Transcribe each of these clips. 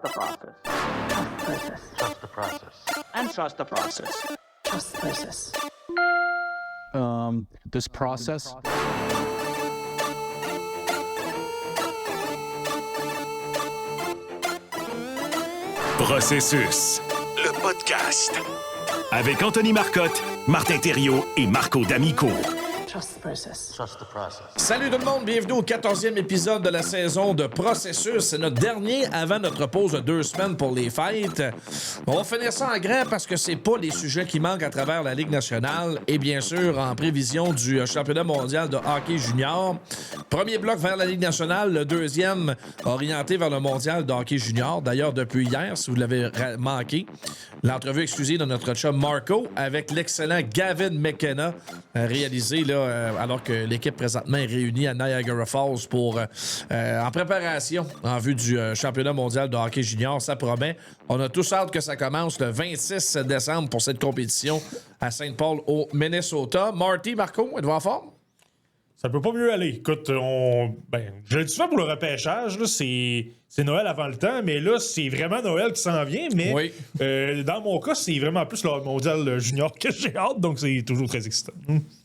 Trust the process. Trust the process. And trust the process. Trust the process. This process. Processus, le podcast. Avec Anthony Marcotte, Martin Thériault et Marco D'Amico. Trust the process. Trust the process. Salut tout le monde, bienvenue au 14e épisode de la saison de Processus. C'est notre dernier avant notre pause de 2 semaines pour les fêtes. On va finir ça en grand parce que c'est pas les sujets qui manquent à travers la Ligue nationale et bien sûr en prévision du championnat mondial de hockey junior. Premier bloc vers la Ligue nationale, le deuxième orienté vers le mondial de hockey junior. D'ailleurs, depuis hier, si vous l'avez manqué, l'entrevue exclusive de notre chum Marco avec l'excellent Gavin McKenna réalisé là, alors que l'équipe présentement est réunie à Niagara Falls pour en préparation en vue du championnat mondial de hockey junior. Ça promet. On a tous hâte que ça commence le 26 décembre pour cette compétition à Saint Paul au Minnesota. Marty, Marco, êtes-vous en forme? Ça peut pas mieux aller. Écoute, je l'ai souvent pour le repêchage, là, c'est Noël avant le temps, mais là, c'est vraiment Noël qui s'en vient, mais oui. Dans mon cas, c'est vraiment plus le mondial junior que j'ai hâte, donc c'est toujours très excitant.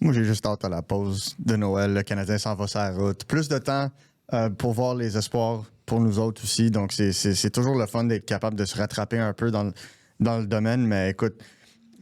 Moi, j'ai juste hâte à la pause de Noël. Le Canadien s'en va sur la route. Plus de temps pour voir les espoirs pour nous autres aussi, donc c'est toujours le fun d'être capable de se rattraper un peu dans le domaine, mais écoute,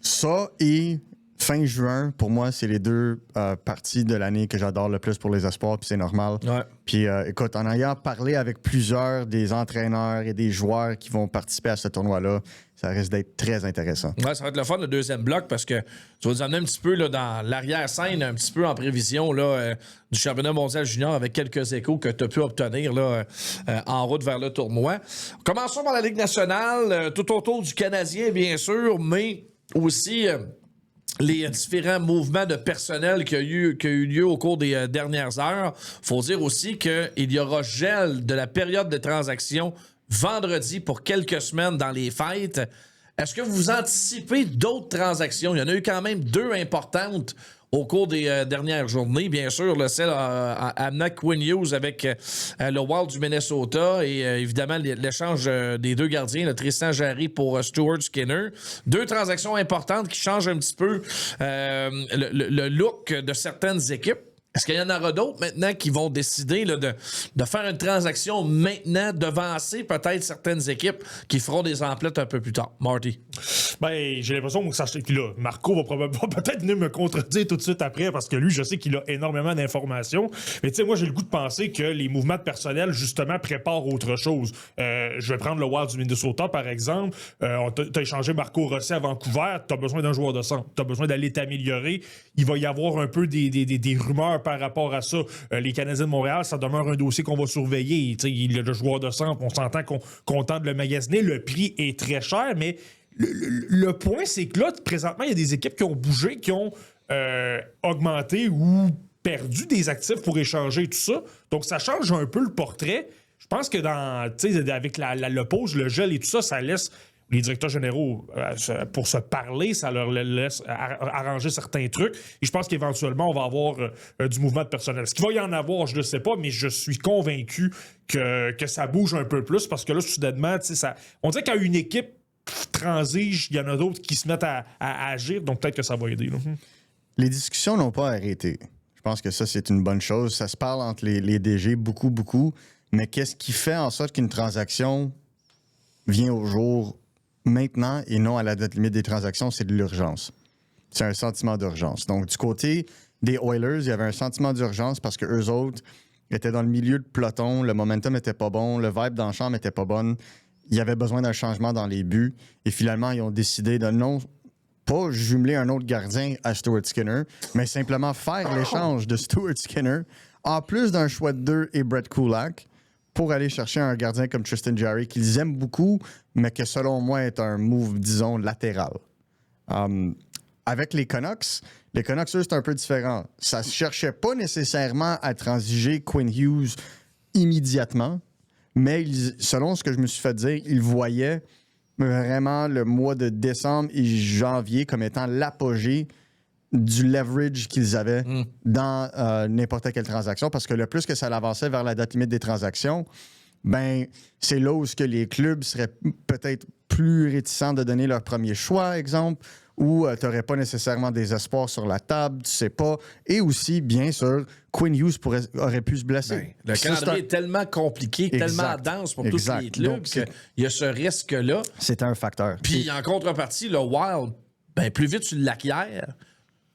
ça et... Fin juin, pour moi, c'est les deux parties de l'année que j'adore le plus pour les espoirs, puis c'est normal. Ouais. Puis écoute, en ayant parlé avec plusieurs des entraîneurs et des joueurs qui vont participer à ce tournoi-là, ça risque d'être très intéressant. Ouais, ça va être le fun, le deuxième bloc, parce que tu vas nous amener un petit peu là, dans l'arrière-scène, un petit peu en prévision là, du championnat mondial junior avec quelques échos que tu as pu obtenir là, en route vers le tournoi. Commençons par la Ligue nationale, tout autour du Canadien, bien sûr, mais aussi... les différents mouvements de personnel qui ont eu lieu au cours des dernières heures. Faut dire aussi qu'il y aura gel de la période de transaction vendredi pour quelques semaines dans les fêtes. Est-ce que vous anticipez d'autres transactions? Il y en a eu quand même 2 importantes au cours des dernières journées. Bien sûr, là, celle amenant Quinn Hughes avec le Wild du Minnesota et évidemment l'échange des 2 gardiens, le Tristan Jarry pour Stuart Skinner. 2 transactions importantes qui changent un petit peu le look de certaines équipes. Est-ce qu'il y en aura d'autres maintenant qui vont décider là, de faire une transaction maintenant, devancer peut-être certaines équipes qui feront des emplettes un peu plus tard? Marty? J'ai l'impression que ça... Puis là, Marco va peut-être venir me contredire tout de suite après, parce que lui, je sais qu'il a énormément d'informations. Mais tu sais, moi, j'ai le goût de penser que les mouvements de personnel, justement, préparent autre chose. Je vais prendre le Wild du Minnesota, par exemple. T'as échangé Marco Rossi à Vancouver. T'as besoin d'un joueur de centre. T'as besoin d'aller t'améliorer. Il va y avoir un peu des rumeurs par rapport à ça. Les Canadiens de Montréal, ça demeure un dossier qu'on va surveiller. T'sais, le joueur de centre, on s'entend qu'on tente de le magasiner. Le prix est très cher, mais le point, c'est que là, présentement, il y a des équipes qui ont bougé, qui ont augmenté ou perdu des actifs pour échanger tout ça. Donc, ça change un peu le portrait. Je pense que avec le pause, le gel et tout ça, ça laisse les directeurs généraux, pour se parler, ça leur laisse arranger certains trucs. Et je pense qu'éventuellement, on va avoir du mouvement de personnel. Ce qu'il va y en avoir, je ne sais pas, mais je suis convaincu que ça bouge un peu plus parce que là, soudainement, on dirait qu'à une équipe transige, il y en a d'autres qui se mettent à agir, donc peut-être que ça va aider. Là. Les discussions n'ont pas arrêté. Je pense que ça, c'est une bonne chose. Ça se parle entre les DG beaucoup, mais qu'est-ce qui fait en sorte qu'une transaction vient au jour maintenant et non à la date limite des transactions, c'est de l'urgence. C'est un sentiment d'urgence. Donc, du côté des Oilers, il y avait un sentiment d'urgence parce qu'eux autres étaient dans le milieu de peloton, le momentum n'était pas bon, le vibe dans la chambre n'était pas bon. Il y avait besoin d'un changement dans les buts. Et finalement, ils ont décidé de non pas jumeler un autre gardien à Stuart Skinner, mais simplement faire l'échange de Stuart Skinner, en plus d'un choix de 2 et Brett Kulak, pour aller chercher un gardien comme Tristan Jarry, qu'ils aiment beaucoup, mais que selon moi est un move, disons, latéral. Avec les Canucks, eux, c'est un peu différent. Ça ne cherchait pas nécessairement à transiger Quinn Hughes immédiatement, mais selon ce que je me suis fait dire, ils voyaient vraiment le mois de décembre et janvier comme étant l'apogée du leverage qu'ils avaient dans n'importe quelle transaction, parce que le plus que ça avançait vers la date limite des transactions, ben c'est là où que les clubs seraient peut-être plus réticents de donner leur premier choix, exemple, ou tu n'aurais pas nécessairement des espoirs sur la table, tu sais pas. Et aussi, bien sûr, Quinn Hughes aurait pu se blesser. Ben, le calendrier est tellement compliqué, tellement dense pour tous les clubs qu'il y a ce risque-là. C'est un facteur. Puis en contrepartie, le Wild, ben, plus vite tu l'acquiers,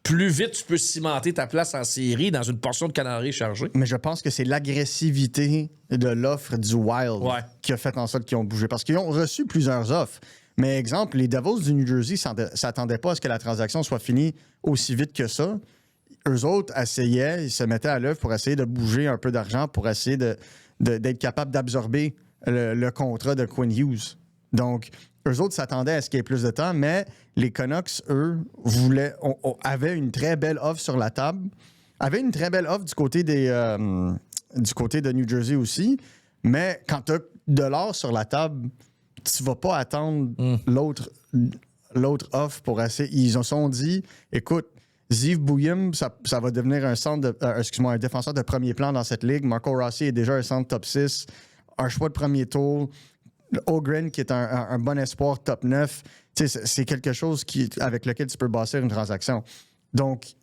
plus vite tu peux cimenter ta place en série dans une portion de calendrier chargée. Mais je pense que c'est l'agressivité de l'offre du Wild qui a fait en sorte qu'ils ont bougé. Parce qu'ils ont reçu plusieurs offres. Mais exemple, les Devils du New Jersey ne s'attendaient pas à ce que la transaction soit finie aussi vite que ça. Eux autres essayaient, ils se mettaient à l'œuvre pour essayer de bouger un peu d'argent, pour essayer d'être capable d'absorber le contrat de Quinn Hughes. Donc, eux autres s'attendaient à ce qu'il y ait plus de temps, mais les Canucks, eux, avaient une très belle offre sur la table. Avaient une très belle offre du côté de New Jersey aussi. Mais quand tu as de l'or sur la table, tu vas pas attendre l'autre offre pour essayer. Ils se sont dit, écoute, Ziv Bouillum, ça va devenir un défenseur de premier plan dans cette ligue. Marco Rossi est déjà un centre top 6, un choix de premier tour. Ogren, qui est un bon espoir top 9. C'est quelque chose avec lequel tu peux bâtir une transaction. Donc,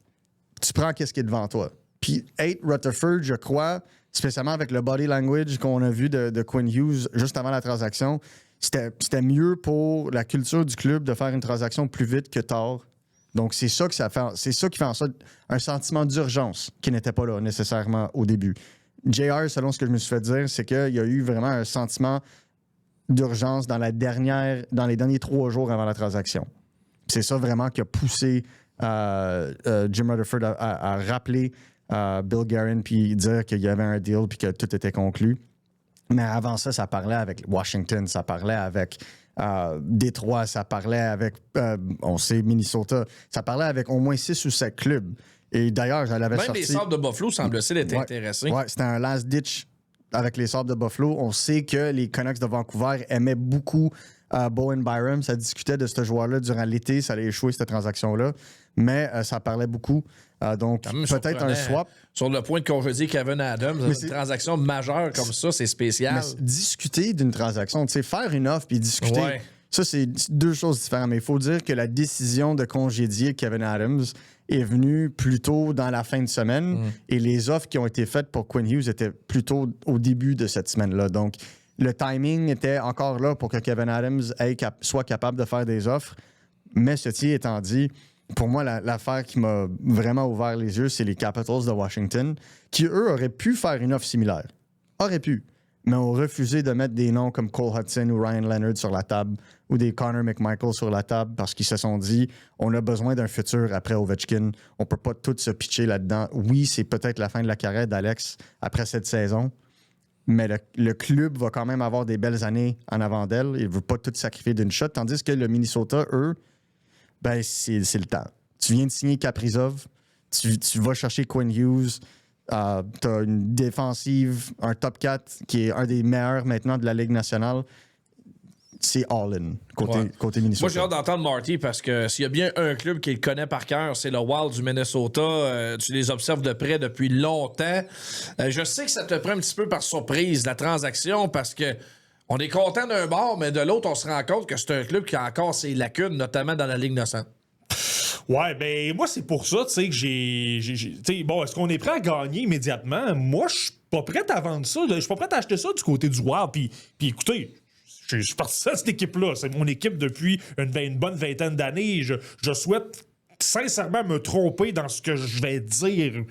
tu prends qu'est-ce qui est devant toi. Puis, Rutherford, je crois, spécialement avec le body language qu'on a vu de Quinn Hughes juste avant la transaction, c'était mieux pour la culture du club de faire une transaction plus vite que tard. Donc, c'est ça qui fait en sorte un sentiment d'urgence qui n'était pas là nécessairement au début. JR, selon ce que je me suis fait dire, c'est qu'il y a eu vraiment un sentiment d'urgence dans les derniers 3 jours avant la transaction. C'est ça vraiment qui a poussé Jim Rutherford à rappeler Bill Guerin puis dire qu'il y avait un deal puis que tout était conclu. Mais avant ça, ça parlait avec Washington, ça parlait avec Détroit, ça parlait avec, on sait, Minnesota, ça parlait avec au moins 6 ou 7 clubs. Et d'ailleurs, j'en avais sorti... Même les Sabres de Buffalo, semble-t-il, étaient intéressés. Oui, c'était un last ditch avec les Sabres de Buffalo. On sait que les Canucks de Vancouver aimaient beaucoup Bowen Byram. Ça discutait de ce joueur-là durant l'été. Ça allait échouer, cette transaction-là. Mais ça parlait beaucoup. Donc, peut-être un swap. Sur le point de congédier Kevin Adams, une transaction majeure comme ça, c'est spécial. Mais discuter d'une transaction, faire une offre puis discuter, ça, c'est 2 choses différentes. Mais il faut dire que la décision de congédier Kevin Adams est venue plus tôt dans la fin de semaine et les offres qui ont été faites pour Quinn Hughes étaient plutôt au début de cette semaine-là. Donc, le timing était encore là pour que Kevin Adams soit capable de faire des offres. Mais ceci étant dit, pour moi, l'affaire qui m'a vraiment ouvert les yeux, c'est les Capitals de Washington, qui, eux, auraient pu faire une offre similaire. Auraient pu. Mais ont refusé de mettre des noms comme Cole Hudson ou Ryan Leonard sur la table ou des Connor McMichael sur la table parce qu'ils se sont dit on a besoin d'un futur après Ovechkin. On peut pas tout se pitcher là-dedans. Oui, c'est peut-être la fin de la carrière d'Alex après cette saison, mais le club va quand même avoir des belles années en avant d'elle. Il ne veut pas tout sacrifier d'une shot. Tandis que le Minnesota, eux, ben c'est le temps. Tu viens de signer Kaprizov, tu vas chercher Quinn Hughes, tu as une défensive, un top 4 qui est un des meilleurs maintenant de la Ligue nationale. C'est all-in côté Minnesota. Moi, j'ai hâte d'entendre Marty parce que s'il y a bien un club qui le connaît par cœur, c'est le Wild du Minnesota. Tu les observes de près depuis longtemps. Je sais que ça te prend un petit peu par surprise, la transaction, parce que on est content d'un bord, mais de l'autre, on se rend compte que c'est un club qui a encore ses lacunes, notamment dans la Ligue nationale. Ouais, ben moi, c'est pour ça, tu sais, que j'ai bon, est-ce qu'on est prêt à gagner immédiatement? Moi, je suis pas prêt à vendre ça. Je suis pas prêt à acheter ça du côté du Wild. Puis écoutez, je suis parti de cette équipe-là. C'est mon équipe depuis une bonne vingtaine d'années. Je souhaite sincèrement me tromper dans ce que je vais dire.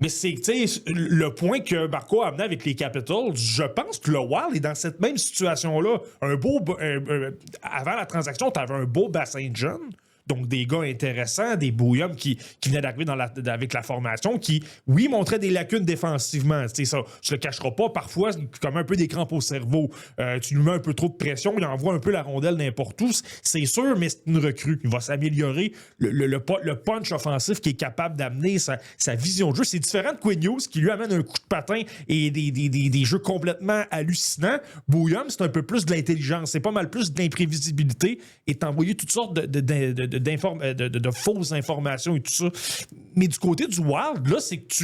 Mais c'est, tu sais, le point que Marco a amené avec les Capitals, je pense que le Wild est dans cette même situation-là. Avant la transaction, tu avais un beau bassin de jeunes. Donc, des gars intéressants, des Bouillum qui venaient d'arriver avec la formation, qui, oui, montraient des lacunes défensivement. Tu sais, ça, je le cacherai pas. Parfois, comme un peu des crampes au cerveau. Tu lui mets un peu trop de pression, il envoie un peu la rondelle n'importe où. C'est sûr, mais c'est une recrue. Il va s'améliorer. Le punch offensif qu'il est capable d'amener, sa vision de jeu. C'est différent de Quinn Hughes, qui lui amène un coup de patin et des jeux complètement hallucinants. Bouillum, c'est un peu plus de l'intelligence. C'est pas mal plus de l'imprévisibilité et t'envoyer toutes sortes de fausses informations et tout ça. Mais du côté du Wild, là, c'est que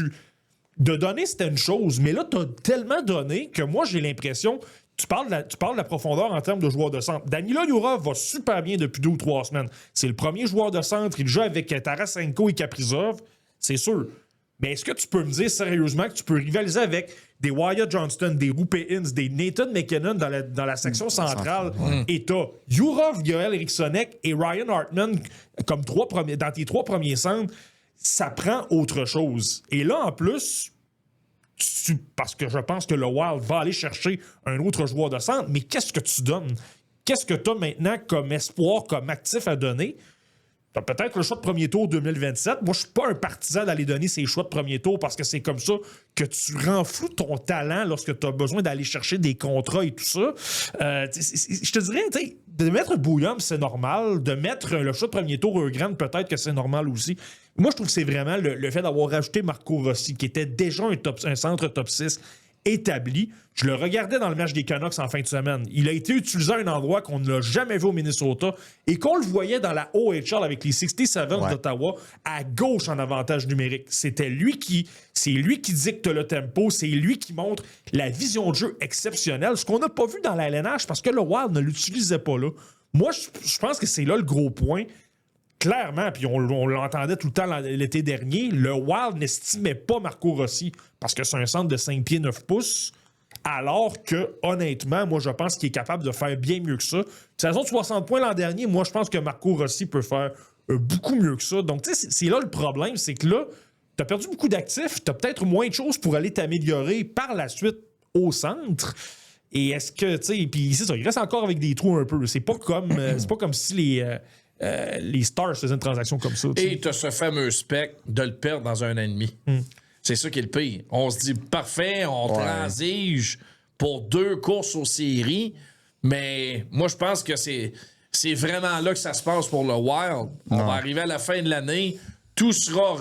de donner, c'était une chose, mais là, t'as tellement donné que moi, j'ai l'impression... Tu parles de la profondeur en termes de joueurs de centre. Danila Yurov va super bien depuis 2 ou 3 semaines. C'est le premier joueur de centre. Il joue avec Tarasenko et Kaprizov. C'est sûr. Mais est-ce que tu peux me dire sérieusement que tu peux rivaliser avec des Wyatt Johnston, des Roope Hintz, des Nathan McKinnon dans la section centrale? Et t'as Yurov, Yoel Erikssonek et Ryan Hartman comme dans tes 3 premiers centres. Ça prend autre chose. Et là, en plus... parce que je pense que le Wild va aller chercher un autre joueur de centre, mais qu'est-ce que tu donnes? Qu'est-ce que tu as maintenant comme espoir, comme actif à donner? Tu as peut-être le choix de premier tour 2027. Moi, je suis pas un partisan d'aller donner ces choix de premier tour parce que c'est comme ça que tu renfloues ton talent lorsque tu as besoin d'aller chercher des contrats et tout ça. Je te dirais, de mettre Bouillon, c'est normal. De mettre le choix de premier tour Grant, peut-être que c'est normal aussi. Moi, je trouve que c'est vraiment le fait d'avoir rajouté Marco Rossi, qui était déjà un centre top 6 établi. Je le regardais dans le match des Canucks en fin de semaine. Il a été utilisé à un endroit qu'on ne l'a jamais vu au Minnesota et qu'on le voyait dans la OHL avec les 67 d'Ottawa à gauche en avantage numérique. C'est lui qui dicte le tempo, c'est lui qui montre la vision de jeu exceptionnelle, ce qu'on n'a pas vu dans la LNH parce que le Wild ne l'utilisait pas là. Moi, je pense que c'est là le gros point. Clairement, puis on l'entendait tout le temps l'été dernier, le Wild n'estimait pas Marco Rossi parce que c'est un centre de 5 pieds 9 pouces, alors que, honnêtement, moi, je pense qu'il est capable de faire bien mieux que ça. Saison de 60 points l'an dernier, moi, je pense que Marco Rossi peut faire beaucoup mieux que ça. Donc, tu sais, c'est là le problème, c'est que là, tu as perdu beaucoup d'actifs, tu as peut-être moins de choses pour aller t'améliorer par la suite au centre. Et est-ce que, tu sais, puis c'est ça, il reste encore avec des trous un peu. C'est pas comme si les Stars faisaient une transaction comme ça. Et tu as ce fameux spec de le perdre dans 1 an et demi. C'est ça qui est le pire. On se dit, parfait, on transige pour 2 courses aux séries, mais moi, je pense que c'est vraiment là que ça se passe pour le Wild. On va arriver à la fin de l'année, tout sera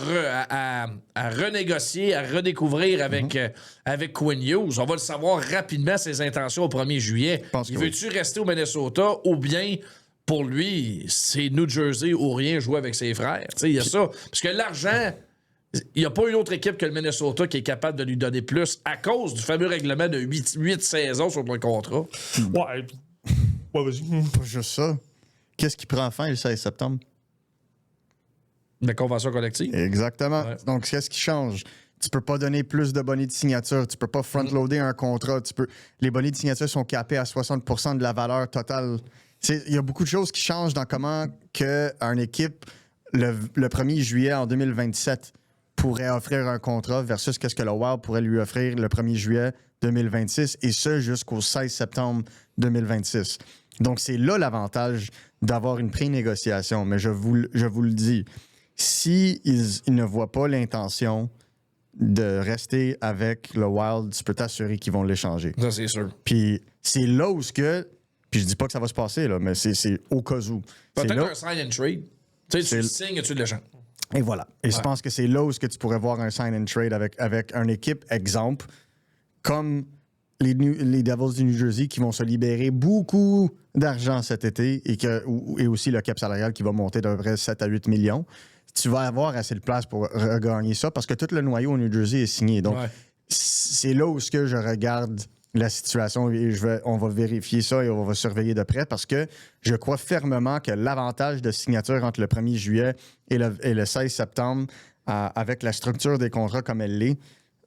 à renégocier, à redécouvrir avec Quinn Hughes. On va le savoir rapidement, ses intentions au 1er juillet. Il veut-tu rester au Minnesota ou bien... Pour lui, c'est New Jersey ou rien jouer avec ses frères. Il y a ça. Parce que l'argent, il n'y a pas une autre équipe que le Minnesota qui est capable de lui donner plus à cause du fameux règlement de 8 saisons sur le contrat. Ouais, vas-y. Pas juste ça. Qu'est-ce qui prend fin le 16 septembre? La convention collective. Exactement. Ouais. Donc, qu'est-ce qui change? Tu peux pas donner plus de bonnets de signature. Tu peux pas front-loader un contrat. Les bonnets de signature sont capés à 60% de la valeur totale. Il y a beaucoup de choses qui changent dans comment une équipe, le 1er juillet en 2027, pourrait offrir un contrat versus qu'est-ce que le Wild pourrait lui offrir le 1er juillet 2026, et ce, jusqu'au 16 septembre 2026. Donc, c'est là l'avantage d'avoir une pré-négociation. Mais je vous le dis, si ils ne voient pas l'intention de rester avec le Wild, tu peux t'assurer qu'ils vont l'échanger. Ça, c'est sûr. Puis, c'est là où puis je dis pas que ça va se passer, là, mais c'est au cas où. Peut-être un sign and trade. Tu sais, tu signes et tu l'échanges. Et voilà. Et je pense que c'est là où tu pourrais voir un sign and trade avec une équipe, exemple, comme les Devils du New Jersey qui vont se libérer beaucoup d'argent cet été et aussi le cap salarial qui va monter d'à peu près 7 à 8 millions. Tu vas avoir assez de place pour regagner ça parce que tout le noyau au New Jersey est signé. Donc, c'est là où je regarde la situation et on va vérifier ça et on va surveiller de près parce que je crois fermement que l'avantage de signature entre le 1er juillet et le 16 septembre, avec la structure des contrats comme elle l'est,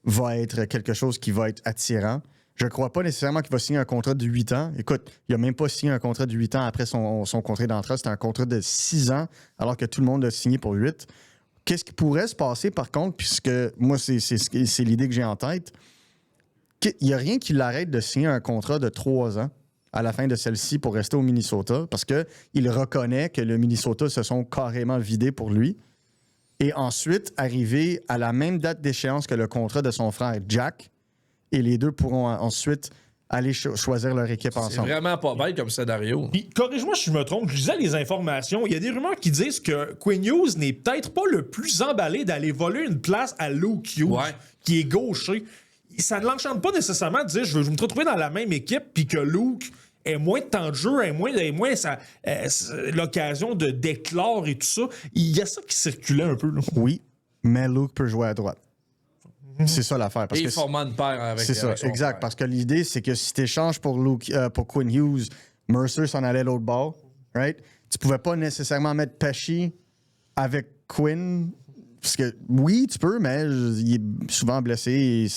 va être quelque chose qui va être attirant. Je ne crois pas nécessairement qu'il va signer un contrat de 8 ans. Écoute, il n'a même pas signé un contrat de 8 ans après son contrat d'entrée. C'était un contrat de 6 ans alors que tout le monde a signé pour 8. Qu'est-ce qui pourrait se passer par contre, puisque moi, c'est l'idée que j'ai en tête, il n'y a rien qui l'arrête de signer un contrat de 3 ans à la fin de celle-ci pour rester au Minnesota parce qu'il reconnaît que le Minnesota se sont carrément vidés pour lui. Et ensuite, arriver à la même date d'échéance que le contrat de son frère Jack, et les deux pourront ensuite aller choisir leur équipe ensemble. C'est vraiment pas bête comme scénario. Puis, corrige-moi si je me trompe, je lisais les informations. Il y a des rumeurs qui disent que Quinn Hughes n'est peut-être pas le plus emballé d'aller voler une place à Luke Hughes, qui est gaucher. Ça ne l'enchante pas nécessairement de dire je veux me retrouver dans la même équipe puis que Luke ait moins de temps de jeu, ait moins l'occasion d'éclore et tout ça. Il y a ça qui circulait un peu. Là. Oui, mais Luke peut jouer à droite. C'est ça l'affaire. Parce Et que formant une paire avec c'est ça, avec son exact. frère. Parce que l'idée, c'est que si tu échanges pour Quinn Hughes, Mercer s'en allait l'autre bord, right? Tu pouvais pas nécessairement mettre Pesci avec Quinn. Parce que oui, tu peux, mais il est souvent blessé et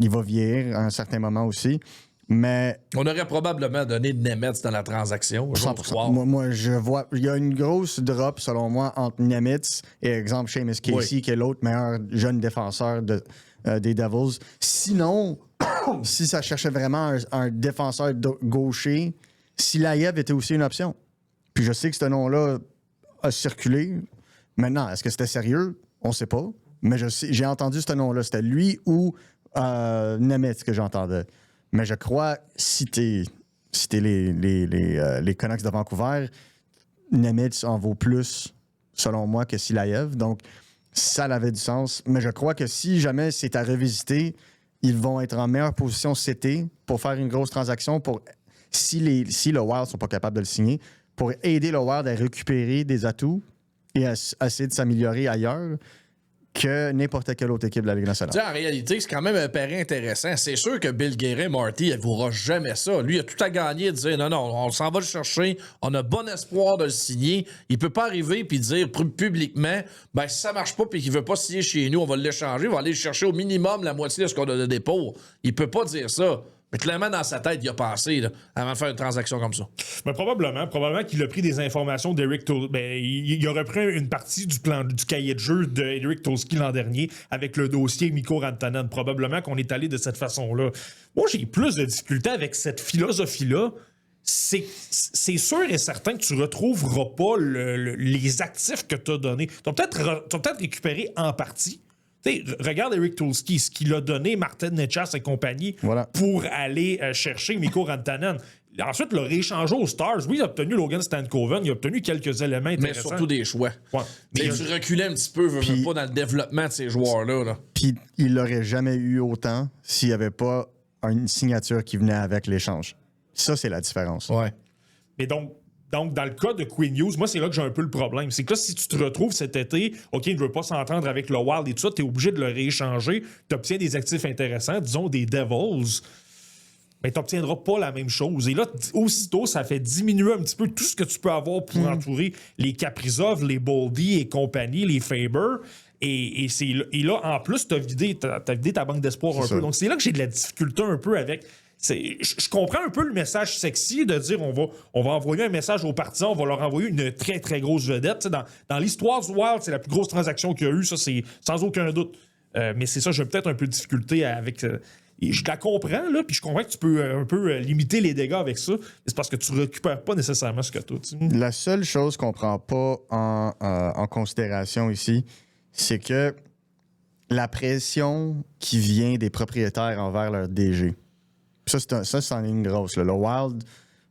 il va vieillir à un certain moment aussi. Mais On aurait probablement donné Nemetz dans la transaction. j'ose 100%. croire. Moi, je vois. Il y a une grosse drop, selon moi, entre Nemitz et, exemple, Seamus Casey, Oui. qui est l'autre meilleur jeune défenseur des Devils. Sinon, si ça cherchait vraiment un défenseur gaucher, Silayev était aussi une option. Puis je sais que ce nom-là a circulé. Maintenant, est-ce que c'était sérieux? On ne sait pas. Mais j'ai entendu ce nom-là. C'était lui ou Nemitz que j'entendais. Mais je crois, si t'es les Canucks de Vancouver, Nemitz en vaut plus, selon moi, que Silayev. Donc, ça avait du sens. Mais je crois que si jamais c'est à revisiter, ils vont être en meilleure position cet été pour faire une grosse transaction si le Wild ne sont pas capables de le signer, pour aider le Wild à récupérer des atouts et à essayer de s'améliorer ailleurs que n'importe quelle autre équipe de la Ligue nationale. Tu sais, en réalité, c'est quand même un pari intéressant. C'est sûr que Bill Guérin, Marty, elle vaudra jamais ça. Lui, il a tout à gagner de dire non, on s'en va le chercher, on a bon espoir de le signer. Il peut pas arriver puis dire publiquement, ben si ça marche pas puis qu'il veut pas signer chez nous, on va l'échanger, on va aller chercher au minimum la moitié de ce qu'on a de dépôt. Il peut pas dire ça. Mais clairement, dans sa tête, il a pensé là, avant de faire une transaction comme ça. Mais probablement qu'il a pris des informations d'Eric Tolsky. Il aurait pris une partie du cahier de jeu d'Eric Tolsky l'an dernier avec le dossier Mikko Rantanen. Probablement qu'on est allé de cette façon-là. Moi, j'ai plus de difficultés avec cette philosophie-là. C'est sûr et certain que tu retrouveras pas les actifs que tu as donnés. Tu vas peut-être récupérer en partie. T'sais, regarde Eric Tolsky, ce qu'il a donné Martin Necas et compagnie pour aller chercher Mikko Rantanen. Ensuite, il a rééchangé aux Stars. Oui, il a obtenu Logan Stankoven, il a obtenu quelques éléments intéressants. Mais surtout des choix. Ouais. Mais tu reculais un petit peu, pas dans le développement de ces joueurs-là. Là. Puis il l'aurait jamais eu autant s'il n'y avait pas une signature qui venait avec l'échange. Ça, c'est la différence. Ouais. Mais donc, dans le cas de Quinn Hughes, moi, c'est là que j'ai un peu le problème. C'est que là, si tu te retrouves cet été, OK, il ne veut pas s'entendre avec le Wild et tout ça, tu es obligé de le rééchanger, tu obtiens des actifs intéressants, disons des Devils, mais tu n'obtiendras pas la même chose. Et là, aussitôt, ça fait diminuer un petit peu tout ce que tu peux avoir pour entourer les Kaprizov, les Boldy et compagnie, les Faber. Et là, en plus, tu as vidé ta banque d'espoir un peu. Donc, c'est là que j'ai de la difficulté un peu avec... Je comprends un peu le message sexy de dire on va envoyer un message aux partisans, on va leur envoyer une très, très grosse vedette. Dans l'histoire du Wild, c'est la plus grosse transaction qu'il y a eu, ça, c'est sans aucun doute. Mais c'est ça, j'ai peut-être un peu de difficulté avec... je la comprends, là, puis je comprends que tu peux un peu limiter les dégâts avec ça, mais c'est parce que tu récupères pas nécessairement ce que tu as. La seule chose qu'on prend pas en considération ici, c'est que la pression qui vient des propriétaires envers leur DG. Ça, c'est en ligne grosse. Là. Le Wild,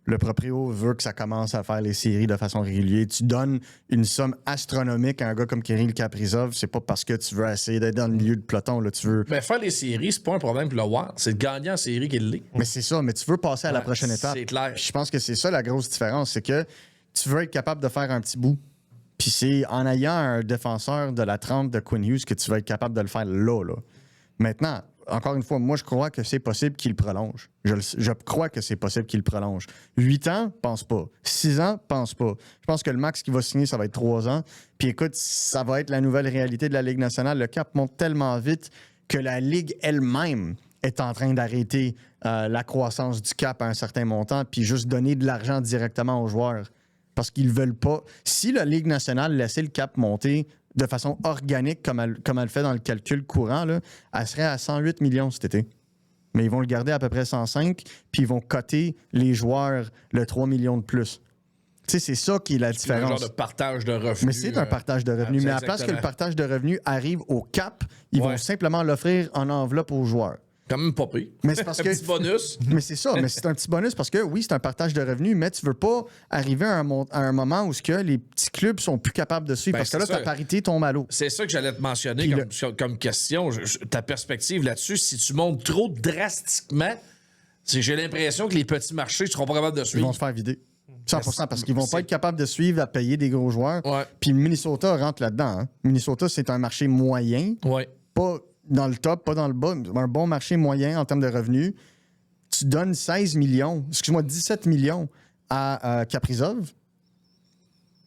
le proprio veut que ça commence à faire les séries de façon régulière. Tu donnes une somme astronomique à un gars comme Kirill Kaprizov, c'est pas parce que tu veux essayer d'être dans le milieu de peloton. Là, tu veux... Mais faire les séries, c'est pas un problème pour le Wild. C'est de gagner en série qui l'est. Mais c'est ça, mais tu veux passer à la prochaine étape. C'est clair. Puis je pense que c'est ça la grosse différence, c'est que tu veux être capable de faire un petit bout. Puis c'est en ayant un défenseur de la trempe de Quinn Hughes que tu vas être capable de le faire là. Maintenant, encore une fois, moi, je crois que c'est possible qu'il prolonge. Je crois que c'est possible qu'il prolonge. 8 ans, pense pas. 6 ans, pense pas. Je pense que le max qu'il va signer, ça va être 3 ans. Puis écoute, ça va être la nouvelle réalité de la Ligue nationale. Le cap monte tellement vite que la Ligue elle-même est en train d'arrêter la croissance du cap à un certain montant puis juste donner de l'argent directement aux joueurs. Parce qu'ils veulent pas... Si la Ligue nationale laissait le cap monter de façon organique, comme elle le fait dans le calcul courant, là, elle serait à 108 millions cet été. Mais ils vont le garder à peu près 105, puis ils vont coter les joueurs le 3 millions de plus. Tu sais, c'est ça qui est la différence. C'est un genre de partage de revenus. Mais c'est un partage de revenus. Mais à la place que le partage de revenus arrive au cap, ils vont simplement l'offrir en enveloppe aux joueurs. Quand même pas pire. Mais c'est parce que... Un petit bonus. Mais c'est ça, mais c'est un petit bonus parce que oui, c'est un partage de revenus, mais tu veux pas arriver à un moment où les petits clubs sont plus capables de suivre parce que là, ta parité tombe à l'eau. C'est ça que j'allais te mentionner comme question. Ta perspective là-dessus, si tu montes trop drastiquement, j'ai l'impression que les petits marchés ne seront pas capables de suivre. Ils vont se faire vider. 100%, parce qu'ils vont pas être capables de suivre à payer des gros joueurs. Ouais. Puis Minnesota rentre là-dedans. Hein. Minnesota, c'est un marché moyen. Ouais. Pas dans le top, pas dans le bas, un bon marché moyen en termes de revenus. Tu donnes 17 millions à Kaprizov.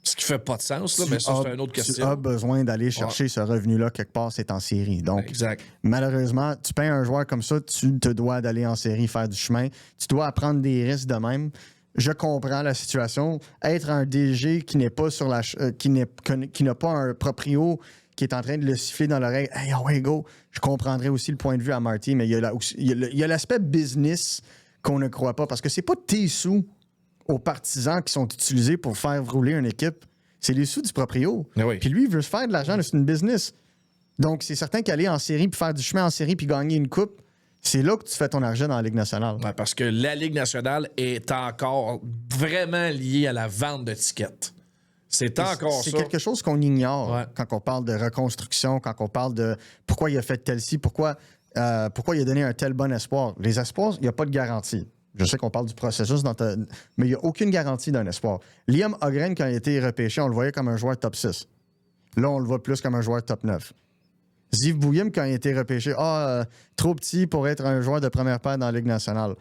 Ce qui fait pas de sens, là, mais ça, c'est une autre question. Tu as besoin d'aller chercher ce revenu-là quelque part, c'est en série. Donc, exact. Malheureusement, tu payes un joueur comme ça, tu te dois d'aller en série faire du chemin. Tu dois prendre des risques de même. Je comprends la situation. Être un DG qui n'est pas sur la qui n'a pas un proprio qui est en train de le siffler dans l'oreille, « Hey, away, go! » Je comprendrais aussi le point de vue à Marty, mais il y a l'aspect business qu'on ne croit pas, parce que c'est pas tes sous aux partisans qui sont utilisés pour faire rouler une équipe. C'est les sous du proprio. Oui. Puis lui, il veut se faire de l'argent, c'est une business. Donc, c'est certain qu'aller en série, puis faire du chemin en série, puis gagner une coupe, c'est là que tu fais ton argent dans la Ligue nationale. Ouais, parce que la Ligue nationale est encore vraiment liée à la vente de tickets. C'est encore ça. C'est quelque chose qu'on ignore quand on parle de reconstruction, quand on parle de pourquoi il a fait tel ci, pourquoi il a donné un tel bon espoir. Les espoirs, il n'y a pas de garantie. Je sais qu'on parle du processus, mais il n'y a aucune garantie d'un espoir. Liam Öhgren, quand il a été repêché, on le voyait comme un joueur top 6. Là, on le voit plus comme un joueur top 9. Ziv Bouillim, quand il a été repêché, trop petit pour être un joueur de première paire dans la Ligue nationale.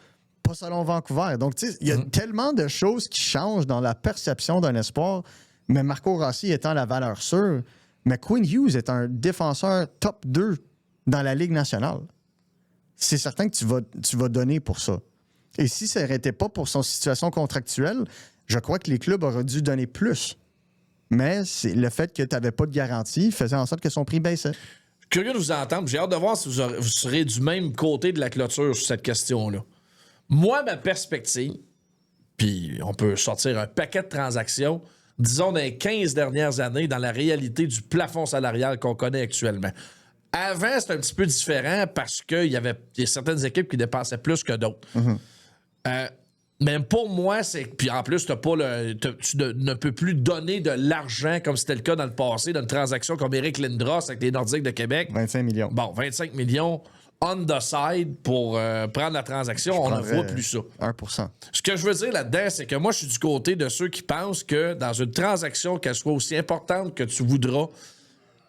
Pas selon Vancouver. Donc, tu sais, il y a tellement de choses qui changent dans la perception d'un espoir, mais Marco Rossi étant la valeur sûre, mais Quinn Hughes est un défenseur top 2 dans la Ligue nationale. C'est certain que tu vas donner pour ça. Et si ça n'était pas pour son situation contractuelle, je crois que les clubs auraient dû donner plus. Mais c'est le fait que tu n'avais pas de garantie faisait en sorte que son prix baissait. Curieux de vous entendre. J'ai hâte de voir si vous serez du même côté de la clôture sur cette question-là. Moi, ma perspective, puis on peut sortir un paquet de transactions, disons dans les 15 dernières années, dans la réalité du plafond salarial qu'on connaît actuellement. Avant, c'était un petit peu différent parce qu'il y avait certaines équipes qui dépensaient plus que d'autres. Mais pour moi, c'est. Puis en plus, tu ne peux plus donner de l'argent comme c'était le cas dans le passé, dans une transaction comme Eric Lindros avec les Nordiques de Québec. 25 millions. Bon, 25 millions on the side pour prendre la transaction. On ne voit plus ça. 1%. Ce que je veux dire là-dedans, c'est que moi, je suis du côté de ceux qui pensent que dans une transaction, qu'elle soit aussi importante que tu voudras,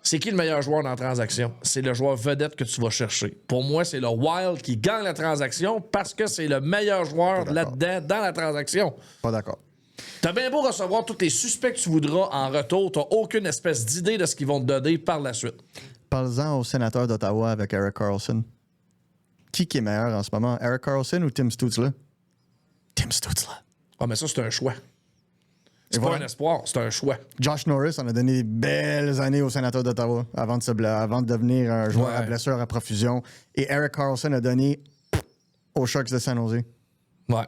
c'est qui le meilleur joueur dans la transaction? C'est le joueur vedette que tu vas chercher. Pour moi, c'est le Wild qui gagne la transaction parce que c'est le meilleur joueur là-dedans dans la transaction. Pas d'accord. T'as bien beau recevoir tous les suspects que tu voudras en retour, t'as aucune espèce d'idée de ce qu'ils vont te donner par la suite. Parle-en au sénateur d'Ottawa avec Erik Karlsson. Qui est meilleur en ce moment? Erik Karlsson ou Tim Stützle? Tim Stützle. Ah, mais ça, c'est un choix. C'est pas un espoir, c'est un choix. Josh Norris en a donné des belles années au sénateur d'Ottawa avant de devenir un joueur à blessure à profusion. Et Erik Karlsson a donné aux Sharks de San Jose. Ouais.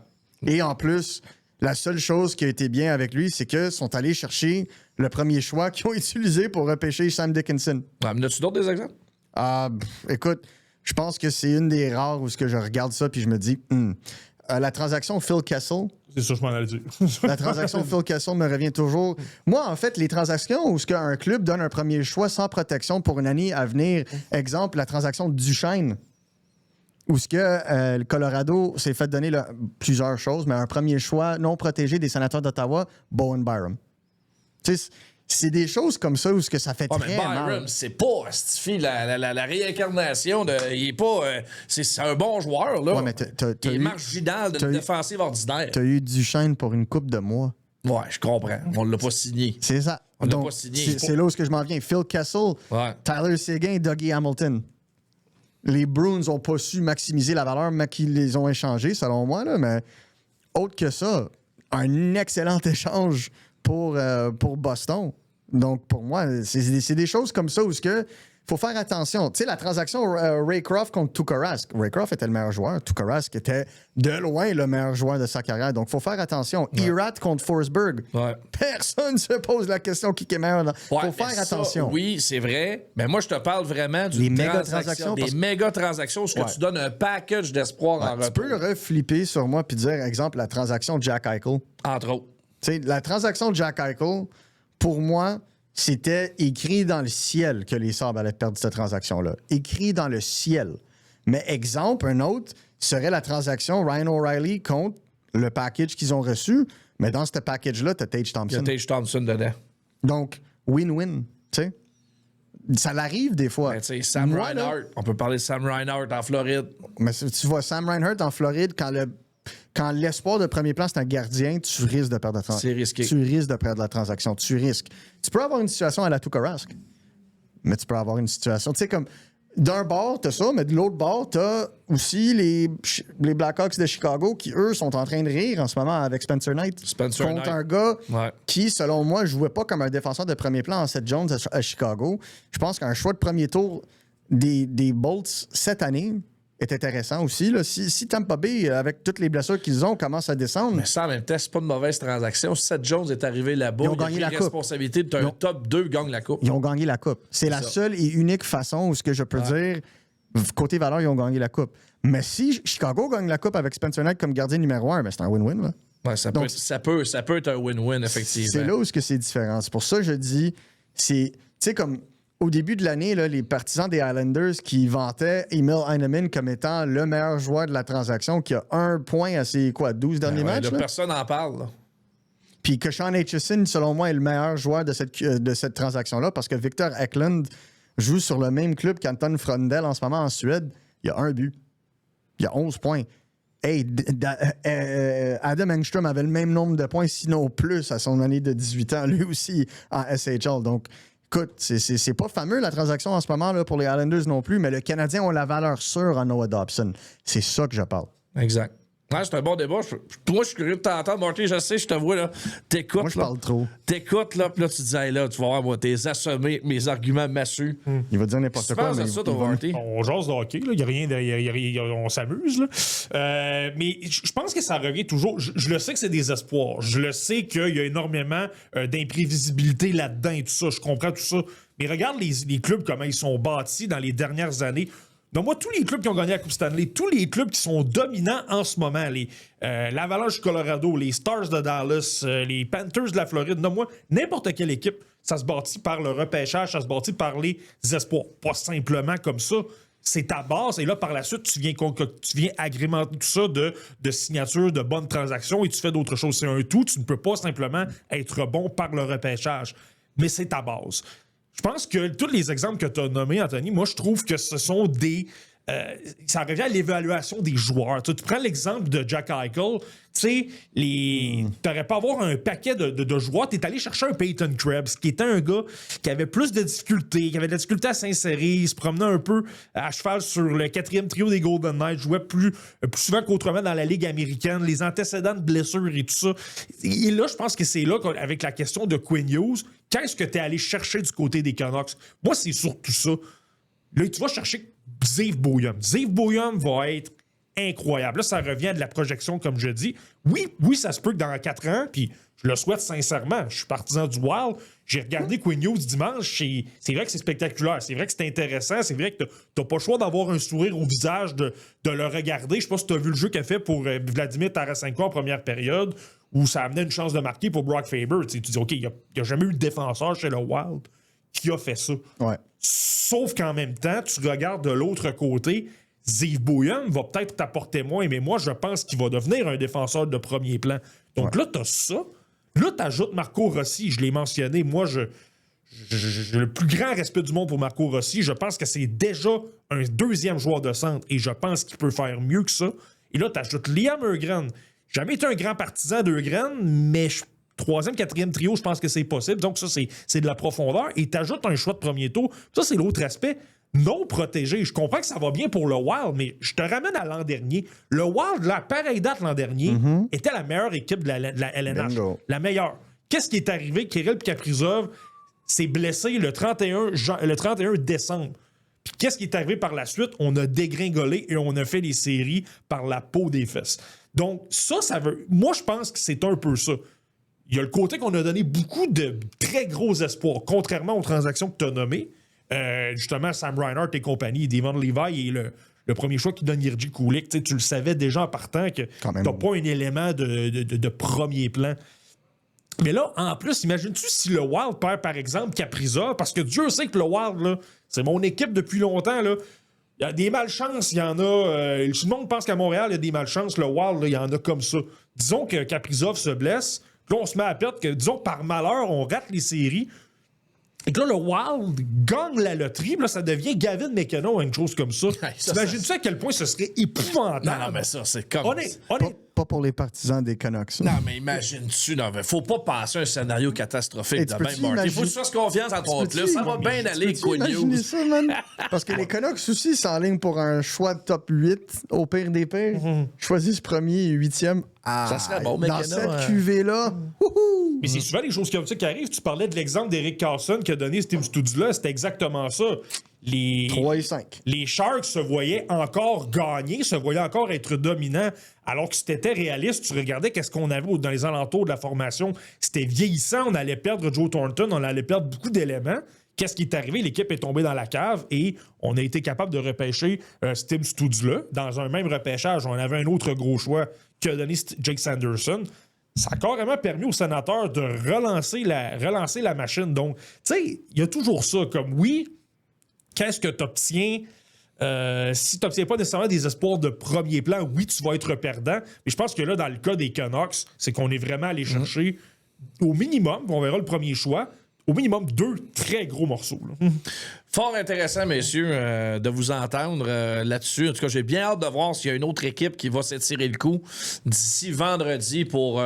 Et en plus, la seule chose qui a été bien avec lui, c'est qu'ils sont allés chercher le premier choix qu'ils ont utilisé pour repêcher Sam Dickinson. As-tu d'autres des exemples? Écoute, je pense que c'est une des rares où je regarde ça puis je me dis, la transaction Phil Kessel. C'est ça, je m'en allais dire. La transaction Phil Kessel me revient toujours. Moi, en fait, les transactions où un club donne un premier choix sans protection pour une année à venir, exemple, la transaction Duchesne, où le Colorado s'est fait donner plusieurs choses, mais un premier choix non protégé des sénateurs d'Ottawa, Bowen Byram. Tu sais, c'est des choses comme ça où ça fait très mal. Byram, c'est pas la réincarnation de. Il est pas. C'est un bon joueur, là. Ouais, mais il est marginal d'une défensive ordinaire. T'as eu Duchesne pour une coupe de mois. Ouais, je comprends. On l'a pas signé. C'est ça. On l'a pas signé. C'est là où je m'en viens. Phil Kessel, Tyler Seguin, Dougie Hamilton. Les Bruins n'ont pas su maximiser la valeur, mais qu'ils les ont échangés, selon moi. Là, mais autre que ça, un excellent échange pour Boston. Donc, pour moi, c'est des choses comme ça où il faut faire attention. Tu sais, la transaction Raycroft contre Tuukka Rask. Raycroft était le meilleur joueur. Tuukka Rask était de loin le meilleur joueur de sa carrière. Donc, il faut faire attention. Erat contre Forsberg. Personne ne se pose la question qui est meilleur. Il faut faire attention. Oui, c'est vrai. Mais moi, je te parle vraiment des méga transactions où tu donnes un package d'espoir en retour. Tu peux reflipper sur moi puis dire, exemple, la transaction Jack Eichel. Entre autres. T'sais, la transaction de Jack Eichel, pour moi, c'était écrit dans le ciel que les Sabres allaient perdre cette transaction-là. Écrit dans le ciel. Mais exemple, un autre serait la transaction Ryan O'Reilly contre le package qu'ils ont reçu. Mais dans ce package-là, tu as Tage Thompson. Il y a Tage Thompson dedans. Donc, win-win. Tu sais. Ça l'arrive des fois. Ben, tu sais, Sam Moi, Reinhart, là, on peut parler de Sam Reinhart en Floride. mais tu vois Sam Reinhart en Floride, quand l'espoir de premier plan, c'est un gardien, tu risques de perdre la transaction. C'est risqué. Tu risques de perdre la transaction. Tu risques. Tu peux avoir une situation à la Tuukka Rask, mais tu peux avoir une situation... Tu sais, comme... D'un bord, t'as ça, mais de l'autre bord, t'as aussi les Blackhawks de Chicago qui, eux, sont en train de rire en ce moment avec Spencer Knight. Contre un gars qui, selon moi, jouait pas comme un défenseur de premier plan en Seth Jones à Chicago. Je pense qu'un choix de premier tour des Bolts cette année est intéressant aussi. Là. Si Tampa Bay, avec toutes les blessures qu'ils ont, commence à descendre... Mais ça, en même temps, c'est pas une mauvaise transaction. Seth Jones est arrivé là-bas. Ils ont gagné la coupe. Responsabilité d'un top 2 gagne la coupe. Ils ont gagné la coupe. C'est la seule et unique façon où ce que je peux dire, côté valeur, ils ont gagné la coupe. Mais si Chicago gagne la coupe avec Spencer Knight comme gardien numéro 1, ben c'est un win-win. Là. Ouais, ça peut être un win-win, effectivement. C'est là où c'est différent. C'est pour ça que je dis, tu sais, comme au début de l'année, là, les partisans des Islanders qui vantaient Emil Heinemann comme étant le meilleur joueur de la transaction, qui a 1 point à ses 12 derniers matchs. Personne n'en parle. Là. Puis que Sean Aitchison, selon moi, est le meilleur joueur de cette transaction-là, parce que Victor Eklund joue sur le même club qu'Anton Frondel en ce moment en Suède. Il y a 1 but. Il y a 11 points. Hey, Adam Engström avait le même nombre de points, sinon plus, à son année de 18 ans, lui aussi, en SHL. Donc, écoute, c'est pas fameux la transaction en ce moment là, pour les Islanders non plus, mais le Canadien a la valeur sûre en Noah Dobson. C'est ça que je parle. Exact. Ouais, c'est un bon débat. Moi, je suis curieux de t'entendre, Marty. Je sais, je te vois, là. T'écoutes. Moi, je parle trop. T'écoutes, là, puis là, tu te dis, hey, là, tu vas voir, moi, t'es assommé, mes arguments massus. Il va dire n'importe quoi. Mais ça, ton Marty? On jase de hockey, là. Il n'y a rien on s'amuse, là. Mais je pense que ça revient toujours. Je le sais que c'est des espoirs. Je le sais qu'il y a énormément d'imprévisibilité là-dedans et tout ça. Je comprends tout ça. Mais regarde les clubs, comment ils sont bâtis dans les dernières années. Donc, moi, tous les clubs qui ont gagné la Coupe Stanley, tous les clubs qui sont dominants en ce moment, l'Avalanche du Colorado, les Stars de Dallas, les Panthers de la Floride, moi, n'importe quelle équipe, ça se bâtit par le repêchage, ça se bâtit par les espoirs. Pas simplement comme ça. C'est ta base, et là, par la suite, tu viens agrémenter tout ça de signatures, de bonnes transactions, et tu fais d'autres choses. C'est un tout. Tu ne peux pas simplement être bon par le repêchage. Mais c'est ta base. Je pense que tous les exemples que tu as nommés, Anthony, moi, je trouve que ce sont des... ça revient à l'évaluation des joueurs. Tu prends l'exemple de Jack Eichel, tu sais, t'aurais pas avoir un paquet de joueurs. T'es allé chercher un Peyton Krebs, qui était un gars qui avait plus de difficultés, qui avait de la difficulté à s'insérer, il se promenait un peu à cheval sur le 4e trio des Golden Knights, jouait plus souvent qu'autrement dans la Ligue américaine, les antécédents de blessures et tout ça. Et là, je pense que c'est là, avec la question de Quinn Hughes, qu'est-ce que t'es allé chercher du côté des Canucks? Moi, c'est surtout ça. Là, tu vas chercher Zeev Bouillon. Zeev Bouillon va être incroyable. Là, ça revient à de la projection, comme je dis. Oui, ça se peut que dans 4 ans, puis je le souhaite sincèrement, je suis partisan du Wild, j'ai regardé Quinn Hughes dimanche, c'est vrai que c'est spectaculaire, c'est vrai que c'est intéressant, c'est vrai que t'as pas le choix d'avoir un sourire au visage de le regarder. Je sais pas si t'as vu le jeu qu'a fait pour Vladimir Tarasenko en première période, où ça amenait une chance de marquer pour Brock Faber. Tu dis, OK, il n'y a jamais eu de défenseur chez le Wild qui a fait ça. Ouais. Sauf qu'en même temps, tu regardes de l'autre côté, Zeev Bouillon va peut-être t'apporter moins, mais moi, je pense qu'il va devenir un défenseur de premier plan. Donc là, t'as ça. Là, t'ajoutes Marco Rossi, je l'ai mentionné. Moi, j'ai le plus grand respect du monde pour Marco Rossi. Je pense que c'est déjà un 2e joueur de centre et je pense qu'il peut faire mieux que ça. Et là, t'ajoutes Liam Öhgren. J'ai jamais été un grand partisan d'Öhgren, mais 3e, 4e trio, je pense que c'est possible. Donc ça, c'est de la profondeur. Et t'ajoutes un choix de premier tour. Ça, c'est l'autre aspect. Non protégé. Je comprends que ça va bien pour le Wild, mais je te ramène à l'an dernier. Le Wild, là, pareille date l'an dernier, était la meilleure équipe de la LNH. Bingo. La meilleure. Qu'est-ce qui est arrivé? Kirill Kaprizov s'est blessé le 31 décembre. Puis qu'est-ce qui est arrivé par la suite? On a dégringolé et on a fait les séries par la peau des fesses. Donc ça veut... Moi, je pense que c'est un peu ça. Il y a le côté qu'on a donné beaucoup de très gros espoirs, contrairement aux transactions que tu as nommées. Justement, Sam Reinhart et compagnie, Devon Levi et le premier choix qui donne Jiří Kulich. Tu le savais déjà en partant que tu n'as pas un élément de premier plan. Mais là, en plus, imagines-tu si le Wild perd, par exemple, Kaprizov, parce que Dieu sait que le Wild, là, c'est mon équipe depuis longtemps, là. Il y a des malchances, il y en a... tout le monde pense qu'à Montréal, il y a des malchances. Le Wild, là, il y en a comme ça. Disons que Kaprizov se blesse, là, on se met à perdre que, disons, par malheur, on rate les séries. Et que là, le Wild gagne la loterie, puis là, ça devient Gavin McKenna ou une chose comme ça. T'imagines-tu à quel point ce serait épouvantable? Non, mais ça, c'est comme... Pas pour les partisans des Canucks. Non, mais imagine-tu, non, mais faut pas passer un scénario catastrophique Hey, de même, Marty. Il faut que tu fasses confiance à ton là. Ça va bien aller, Imaginez ça, man. Parce que les Canucks aussi s'enlignent pour un choix de top 8, au pire des pires. Choisissent premier et 8e. Ça serait bon, dans McKenna, cette cuvée-là. Wouhou! Mais c'est souvent les choses comme ça qui arrivent. Tu parlais de l'exemple d'Eric Carlson qu'a donné Steve Stützle. C'était exactement ça. 3 et 5. Les Sharks se voyaient encore gagner, se voyaient encore être dominants, alors que si t'étais réaliste, tu regardais qu'est-ce qu'on avait dans les alentours de la formation. C'était vieillissant, on allait perdre Joe Thornton, on allait perdre beaucoup d'éléments. Qu'est-ce qui est arrivé? L'équipe est tombée dans la cave et on a été capable de repêcher Steve Stützle. Dans un même repêchage, on avait un autre gros choix qu'a donné Jake Sanderson. Ça a carrément permis aux sénateurs de relancer la machine. Donc, tu sais, il y a toujours ça. Comme, oui, qu'est-ce que tu obtiens? Si tu n'obtiens pas nécessairement des espoirs de premier plan, oui, tu vas être perdant. Mais je pense que là, dans le cas des Canucks, c'est qu'on est vraiment allé chercher au minimum, on verra le premier choix, au minimum 2 très gros morceaux. Là. Fort intéressant, messieurs, de vous entendre là-dessus. En tout cas, j'ai bien hâte de voir s'il y a une autre équipe qui va s'étirer le coup d'ici vendredi pour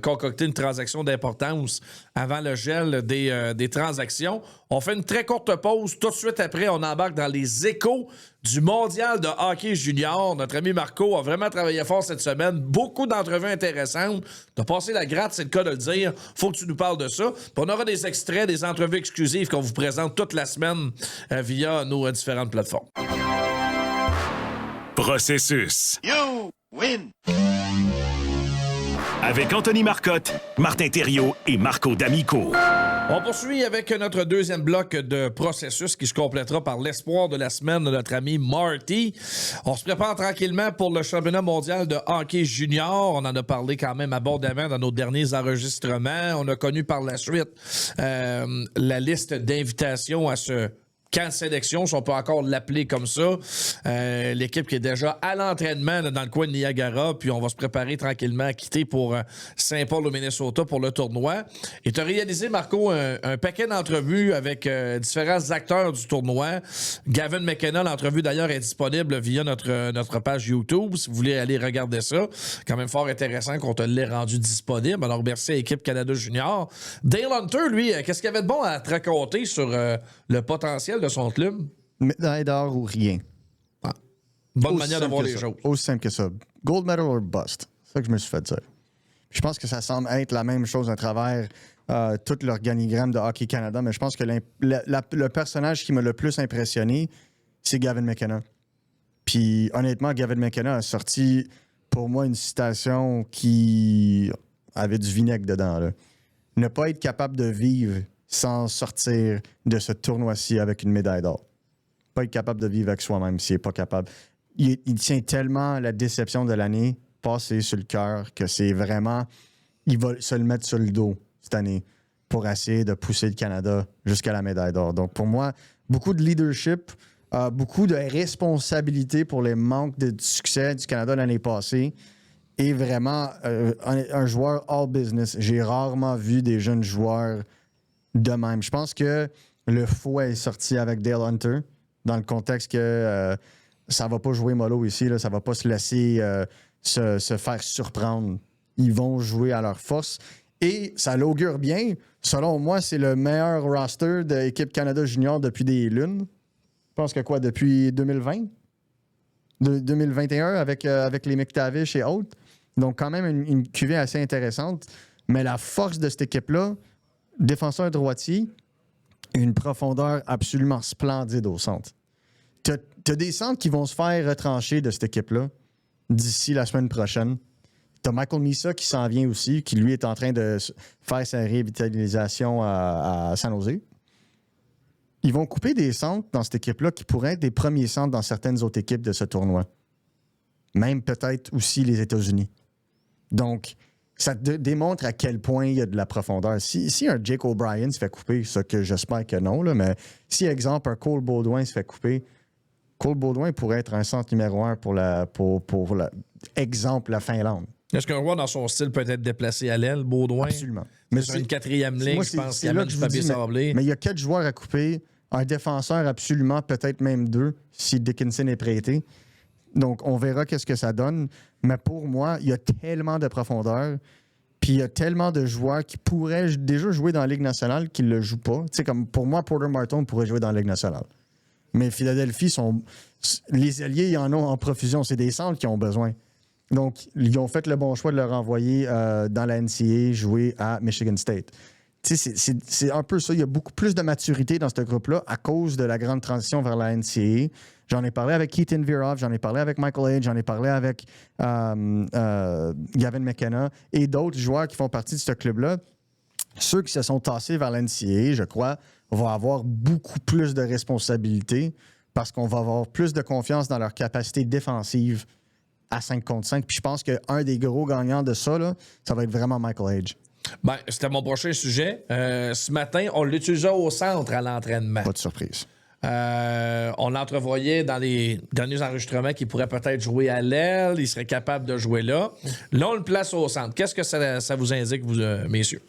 concocter une transaction d'importance avant le gel des transactions. On fait une très courte pause. Tout de suite après, on embarque dans les échos du mondial de hockey junior. Notre ami Marco a vraiment travaillé fort cette semaine. Beaucoup d'entrevues intéressantes. De passer la gratte, c'est le cas de le dire. Faut que tu nous parles de ça. Puis on aura des extraits, des entrevues exclusives qu'on vous présente toute la semaine via nos différentes plateformes. Processus. You win. Avec Anthony Marcotte, Martin Thériault et Marco D'Amico. On poursuit avec notre deuxième bloc de processus qui se complétera par l'espoir de la semaine de notre ami Marty. On se prépare tranquillement pour le championnat mondial de hockey junior. On en a parlé quand même abondamment dans nos derniers enregistrements. On a connu par la suite la liste d'invitations à ce camp de sélection, si on peut encore l'appeler comme ça. L'équipe qui est déjà à l'entraînement là, dans le coin de Niagara, puis on va se préparer tranquillement à quitter pour Saint-Paul au Minnesota pour le tournoi. Et tu as réalisé, Marco, un paquet d'entrevues avec différents acteurs du tournoi. Gavin McKenna, l'entrevue d'ailleurs est disponible via notre page YouTube, si vous voulez aller regarder ça. Quand même fort intéressant qu'on te l'ait rendu disponible. Alors merci à l'équipe Canada Junior. Dale Hunter, lui, qu'est-ce qu'il y avait de bon à te raconter sur le potentiel de son club? Médaille d'or ou rien. Bonne manière de voir les choses. Aussi simple que ça. Gold medal or bust. C'est ça que je me suis fait dire. Je pense que ça semble être la même chose à travers tout l'organigramme de Hockey Canada, mais je pense que le personnage qui m'a le plus impressionné, c'est Gavin McKenna. Puis honnêtement, Gavin McKenna a sorti pour moi une citation qui avait du vinaigre dedans. Là. Ne pas être capable de vivre sans sortir de ce tournoi-ci avec une médaille d'or. Pas être capable de vivre avec soi-même s'il n'est pas capable. Il tient tellement la déception de l'année passée sur le cœur que c'est vraiment... Il va se le mettre sur le dos cette année pour essayer de pousser le Canada jusqu'à la médaille d'or. Donc pour moi, beaucoup de leadership, beaucoup de responsabilité pour les manques de succès du Canada l'année passée et vraiment un joueur all business. J'ai rarement vu des jeunes joueurs de même. Je pense que le fouet est sorti avec Dale Hunter dans le contexte que ça va pas jouer mollo ici, là, ça va pas se laisser se faire surprendre. Ils vont jouer à leur force et ça l'augure bien. Selon moi, c'est le meilleur roster de l'équipe Canada Junior depuis des lunes. Je pense que quoi, depuis 2020? 2021 avec les McTavish et autres. Donc quand même une cuvée assez intéressante. Mais la force de cette équipe-là, défenseur droitier, une profondeur absolument splendide au centre. T'as des centres qui vont se faire retrancher de cette équipe-là d'ici la semaine prochaine. T'as Michael Misa qui s'en vient aussi, qui lui est en train de faire sa révitalisation à San Jose. Ils vont couper des centres dans cette équipe-là qui pourraient être des premiers centres dans certaines autres équipes de ce tournoi. Même peut-être aussi les États-Unis. Donc, ça démontre à quel point il y a de la profondeur. Si un Jake O'Brien se fait couper, ce que j'espère que non, là, mais si, exemple, un Cole Baudouin se fait couper, Cole Baudouin pourrait être un centre numéro 1 pour exemple, la Finlande. Est-ce qu'un roi dans son style peut être déplacé à l'aile, Baudouin? Absolument. Mais c'est une quatrième ligne, je pense, qui amène du papier sablé. Mais il y a 4 joueurs à couper, un défenseur absolument, peut-être même 2, si Dickinson est prêté. Donc, on verra qu'est-ce que ça donne. Mais pour moi, il y a tellement de profondeur. Puis il y a tellement de joueurs qui pourraient déjà jouer dans la Ligue nationale qui ne le jouent pas. Tu sais, comme pour moi, Porter Martin pourrait jouer dans la Ligue nationale. Mais Philadelphie, les alliés, ils en ont en profusion. C'est des centres qui ont besoin. Donc, ils ont fait le bon choix de le renvoyer dans la NCAA jouer à Michigan State. Tu sais, c'est un peu ça. Il y a beaucoup plus de maturité dans ce groupe-là à cause de la grande transition vers la NCAA. J'en ai parlé avec Keaton Virov, j'en ai parlé avec Michael Age, j'en ai parlé avec Gavin McKenna et d'autres joueurs qui font partie de ce club-là. Ceux qui se sont tassés vers la NCAA, je crois, vont avoir beaucoup plus de responsabilités parce qu'on va avoir plus de confiance dans leur capacité défensive à 5 contre 5. Puis je pense qu'un des gros gagnants de ça, là, ça va être vraiment Michael Age. Ben, c'était mon prochain sujet. Ce matin, on l'utilisait au centre à l'entraînement. Pas de surprise. On l'entrevoyait dans les derniers enregistrements qu'il pourrait peut-être jouer à l'aile, il serait capable de jouer là. Là, on le place au centre. Qu'est-ce que ça vous indique, vous, messieurs?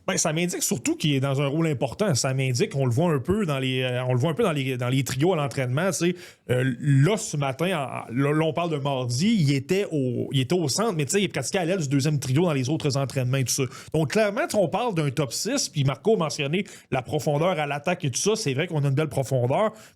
Ben, ça m'indique surtout qu'il est dans un rôle important. Ça m'indique qu'on le voit un peu dans les trios à l'entraînement. Là, ce matin, là, on parle de mardi, il était au centre, mais il pratiquait à l'aile du deuxième trio dans les autres entraînements et tout ça. Donc, clairement, on parle d'un top 6, puis Marco a mentionné la profondeur à l'attaque et tout ça. C'est vrai qu'on a une belle profondeur.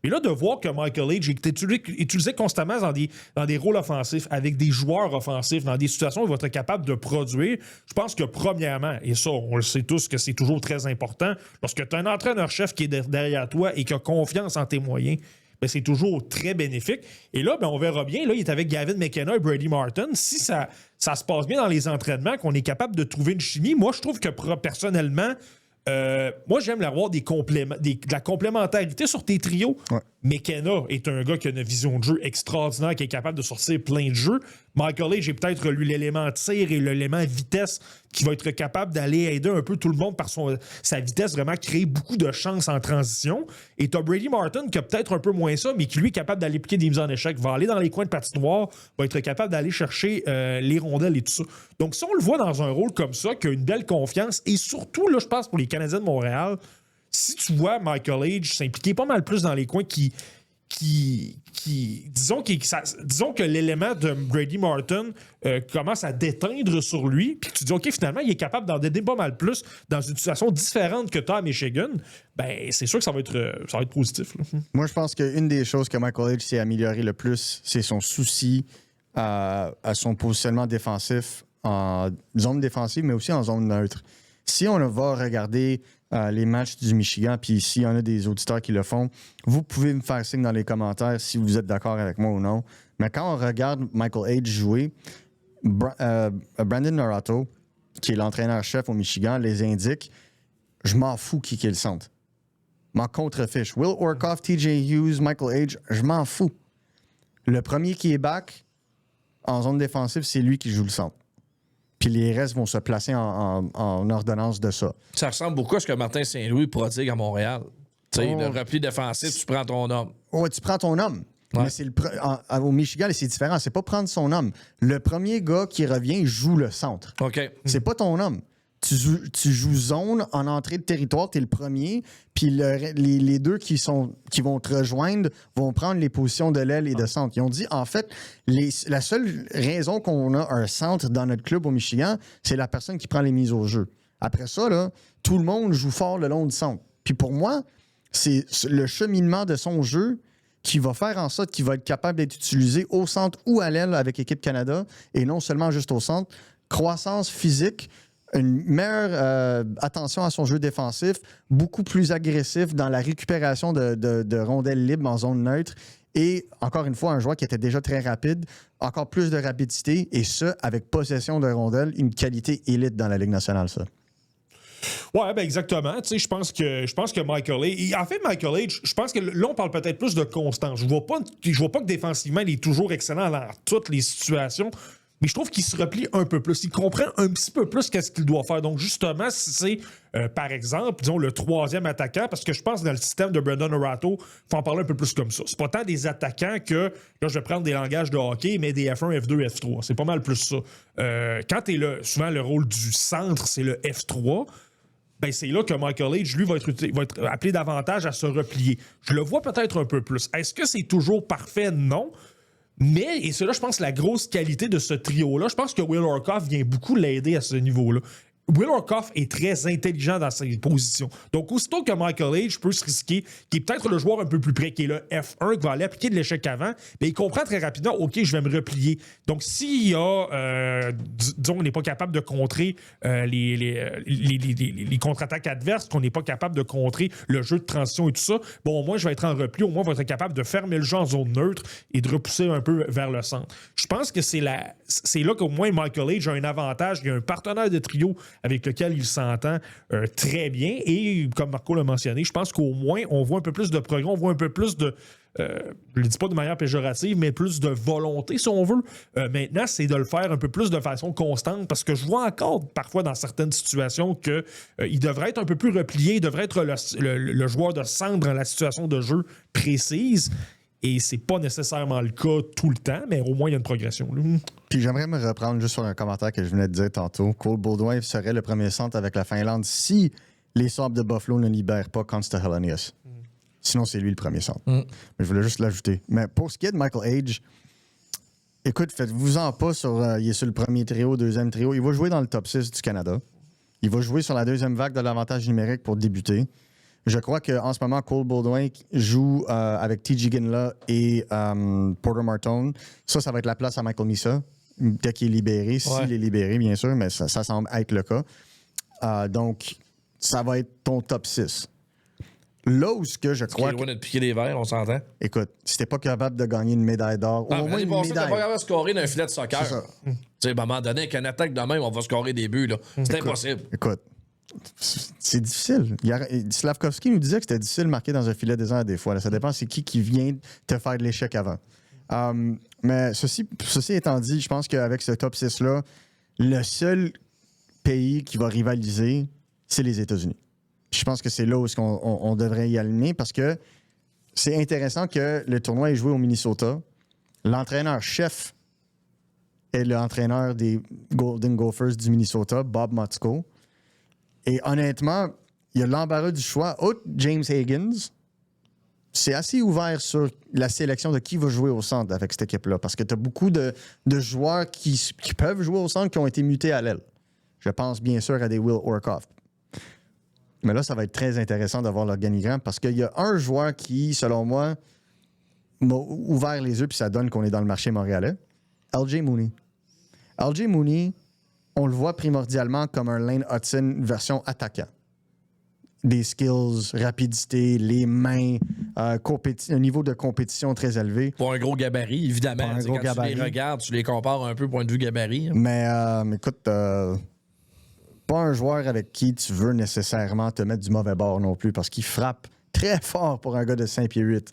Mais là, de voir que Michael Age est utilisé constamment dans des rôles offensifs, avec des joueurs offensifs, dans des situations où il va être capable de produire, je pense que premièrement, et ça, on le sait tous que c'est toujours très important, lorsque tu as un entraîneur-chef qui est derrière toi et qui a confiance en tes moyens, ben, c'est toujours très bénéfique. Et là, ben, on verra bien, là, il est avec Gavin McKenna et Brady Martin. Si ça se passe bien dans les entraînements, qu'on est capable de trouver une chimie, moi, je trouve que personnellement, moi, j'aime avoir de la complémentarité sur tes trios. Ouais. McKenna est un gars qui a une vision de jeu extraordinaire, qui est capable de sortir plein de jeux. Michael Age, j'ai peut-être lui l'élément tir et l'élément vitesse qui va être capable d'aller aider un peu tout le monde par sa vitesse, vraiment créer beaucoup de chances en transition. Et t'as Brady Martin qui a peut-être un peu moins ça, mais qui lui est capable d'aller piquer des mises en échec, va aller dans les coins de patinoire, va être capable d'aller chercher les rondelles et tout ça. Donc si on le voit dans un rôle comme ça, qui a une belle confiance, et surtout, là, je pense pour les Canadiens de Montréal, si tu vois Michael Age s'impliquer pas mal plus dans les coins disons que l'élément de Brady Martin commence à déteindre sur lui, puis tu dis, OK, finalement, il est capable d'en aider pas mal plus dans une situation différente que tu as à Michigan, ben c'est sûr que ça va être positif. Là. Moi, je pense qu'une des choses que Michael Age s'est amélioré le plus, c'est son souci à son positionnement défensif en zone défensive, mais aussi en zone neutre. Si on va regarder les matchs du Michigan, puis s'il y en a des auditeurs qui le font, vous pouvez me faire signe dans les commentaires si vous êtes d'accord avec moi ou non. Mais quand on regarde Michael Age jouer, Brandon Norato, qui est l'entraîneur-chef au Michigan, les indique, je m'en fous qui est le centre. M'en contrefiche. Will Orkoff, TJ Hughes, Michael Age, je m'en fous. Le premier qui est back en zone défensive, c'est lui qui joue le centre. Puis les restes vont se placer en ordonnance de ça. Ça ressemble beaucoup à ce que Martin Saint-Louis prodigue à Montréal. Le repli défensif, tu prends ton homme. Oui, tu prends ton homme. Ouais. Mais au Michigan, c'est différent. C'est pas prendre son homme. Le premier gars qui revient joue le centre. OK. C'est pas ton homme. Tu joues zone en entrée de territoire, tu es le premier, puis les deux qui vont te rejoindre vont prendre les positions de l'aile et de centre. Ils ont dit, en fait, la seule raison qu'on a un centre dans notre club au Michigan, c'est la personne qui prend les mises au jeu. Après ça, là, tout le monde joue fort le long du centre. Puis pour moi, c'est le cheminement de son jeu qui va faire en sorte qu'il va être capable d'être utilisé au centre ou à l'aile avec Équipe Canada, et non seulement juste au centre. Croissance physique, une meilleure attention à son jeu défensif, beaucoup plus agressif dans la récupération de rondelles libres en zone neutre. Et encore une fois, un joueur qui était déjà très rapide, encore plus de rapidité, et ça, avec possession de rondelles, une qualité élite dans la Ligue nationale, ça. Ouais, ben exactement. Tu sais, je pense que Michael Age... En fait, Michael Age, je pense que là, on parle peut-être plus de constance. Je vois pas que défensivement, il est toujours excellent dans toutes les situations. mais je trouve qu'il se replie un peu plus. Il comprend un petit peu plus qu'est-ce qu'il doit faire. Donc, justement, si c'est, par exemple, disons, le troisième attaquant, parce que je pense que dans le système de Brendan Orato, il faut en parler un peu plus comme ça. C'est pas tant des attaquants que, là, je vais prendre des langages de hockey, mais des F1, F2, F3. C'est pas mal plus ça. Quand t'es là, souvent, le rôle du centre, c'est le F3. Ben c'est là que Michael H, lui, va être appelé davantage à se replier. Je le vois peut-être un peu plus. Est-ce que c'est toujours parfait? Non. Mais, et c'est là, je pense, la grosse qualité de ce trio-là, je pense que Will Orkoff vient beaucoup l'aider à ce niveau-là. Will Orkoff est très intelligent dans ses positions. Donc, aussitôt que Michael H peut se risquer, qui est peut-être le joueur un peu plus près, qui est le F1, qui va aller appliquer de l'échec avant, bien, il comprend très rapidement, OK, je vais me replier. Donc, s'il y a, disons, on n'est pas capable de contrer les contre-attaques adverses, qu'on n'est pas capable de contrer le jeu de transition et tout ça, bon, au moins, je vais être en repli, au moins, je vais être capable de fermer le jeu en zone neutre et de repousser un peu vers le centre. Je pense que c'est là qu'au moins Michael H a un avantage, il y a un partenaire de trio avec lequel il s'entend très bien. Et comme Marco l'a mentionné, je pense qu'au moins, on voit un peu plus de progrès, on voit un peu plus de... je ne le dis pas de manière péjorative, mais plus de volonté, si on veut. Maintenant, c'est de le faire un peu plus de façon constante, parce que je vois encore parfois dans certaines situations qu'il devrait être un peu plus replié, il devrait être le joueur de centre dans la situation de jeu précise. Et c'est pas nécessairement le cas tout le temps, mais au moins, il y a une progression. Là. Puis j'aimerais me reprendre juste sur un commentaire que je venais de dire tantôt. Cole Baudouin serait le premier centre avec la Finlande si les Sabres de Buffalo ne libèrent pas Konsta Helenius. Sinon, c'est lui le premier centre. Mais je voulais juste l'ajouter. Mais pour ce qui est de Michael H, écoute, faites-vous-en pas sur... il est sur le premier trio, deuxième trio. Il va jouer dans le top 6 du Canada. Il va jouer sur la deuxième vague de l'avantage numérique pour débuter. Je crois qu'en ce moment, Cole Baudouin joue avec T.J. Ginla et Porter Martone. Ça va être la place à Michael Misa, dès qu'il est libéré. S'il est libéré, bien sûr, mais ça semble être le cas. Donc, ça va être ton top 6. Là où ce que je crois... Qui est loin de piquer des verres, on s'entend. Écoute, si t'es pas capable de gagner une médaille d'or, au moins une médaille... T'es pas capable de scorer d'un filet de soccer. Tu sais, à un moment donné, avec une attaque de même, on va scorer des buts. Là. C'est impossible. Écoute, c'est difficile. Slavkovski nous disait que c'était difficile de marquer dans un filet désert des fois. Là. Ça dépend c'est qui vient te faire de l'échec avant. Mais ceci étant dit, je pense qu'avec ce top 6-là, le seul pays qui va rivaliser, c'est les États-Unis. Je pense que c'est là où on devrait y aligner parce que c'est intéressant que le tournoi est joué au Minnesota. L'entraîneur-chef est l'entraîneur des Golden Gophers du Minnesota, Bob Motzko. Et honnêtement, il y a l'embarras du choix. James Higgins, c'est assez ouvert sur la sélection de qui va jouer au centre avec cette équipe-là. Parce que tu as beaucoup de joueurs qui peuvent jouer au centre qui ont été mutés à l'aile. Je pense bien sûr à des Will Orkoff. Mais là, ça va être très intéressant d'avoir l'organigramme parce qu'il y a un joueur qui, selon moi, m'a ouvert les yeux puis ça donne qu'on est dans le marché montréalais. LJ Mooney. LJ Mooney, on le voit primordialement comme un Lane Hudson version attaquant. Des skills, rapidité, les mains, un niveau de compétition très élevé. Pour un gros gabarit, évidemment. Pour un gros gabarit. Tu les regardes, tu les compares un peu point de vue gabarit. Mais écoute, pas un joueur avec qui tu veux nécessairement te mettre du mauvais bord non plus parce qu'il frappe très fort pour un gars de 5 pieds 8.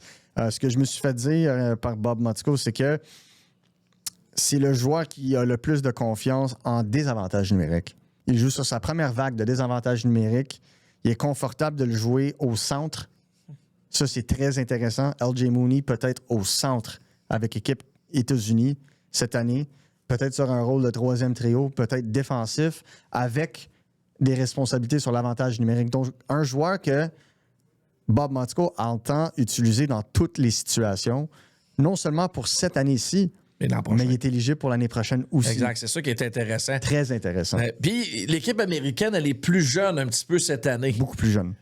Ce que je me suis fait dire par Bob Motzko, c'est que c'est le joueur qui a le plus de confiance en désavantage numérique. Il joue sur sa première vague de désavantage numérique. Il est confortable de le jouer au centre. Ça, c'est très intéressant. LJ Mooney peut-être au centre avec l'équipe États-Unis cette année. Peut-être sur un rôle de troisième trio, peut-être défensif, avec des responsabilités sur l'avantage numérique. Donc, un joueur que Bob Motzko entend utiliser dans toutes les situations, non seulement pour cette année-ci, mais il est éligible pour l'année prochaine aussi. Exact, c'est ça qui est intéressant. Très intéressant. Puis l'équipe américaine, elle est plus jeune un petit peu cette année. Beaucoup plus jeune.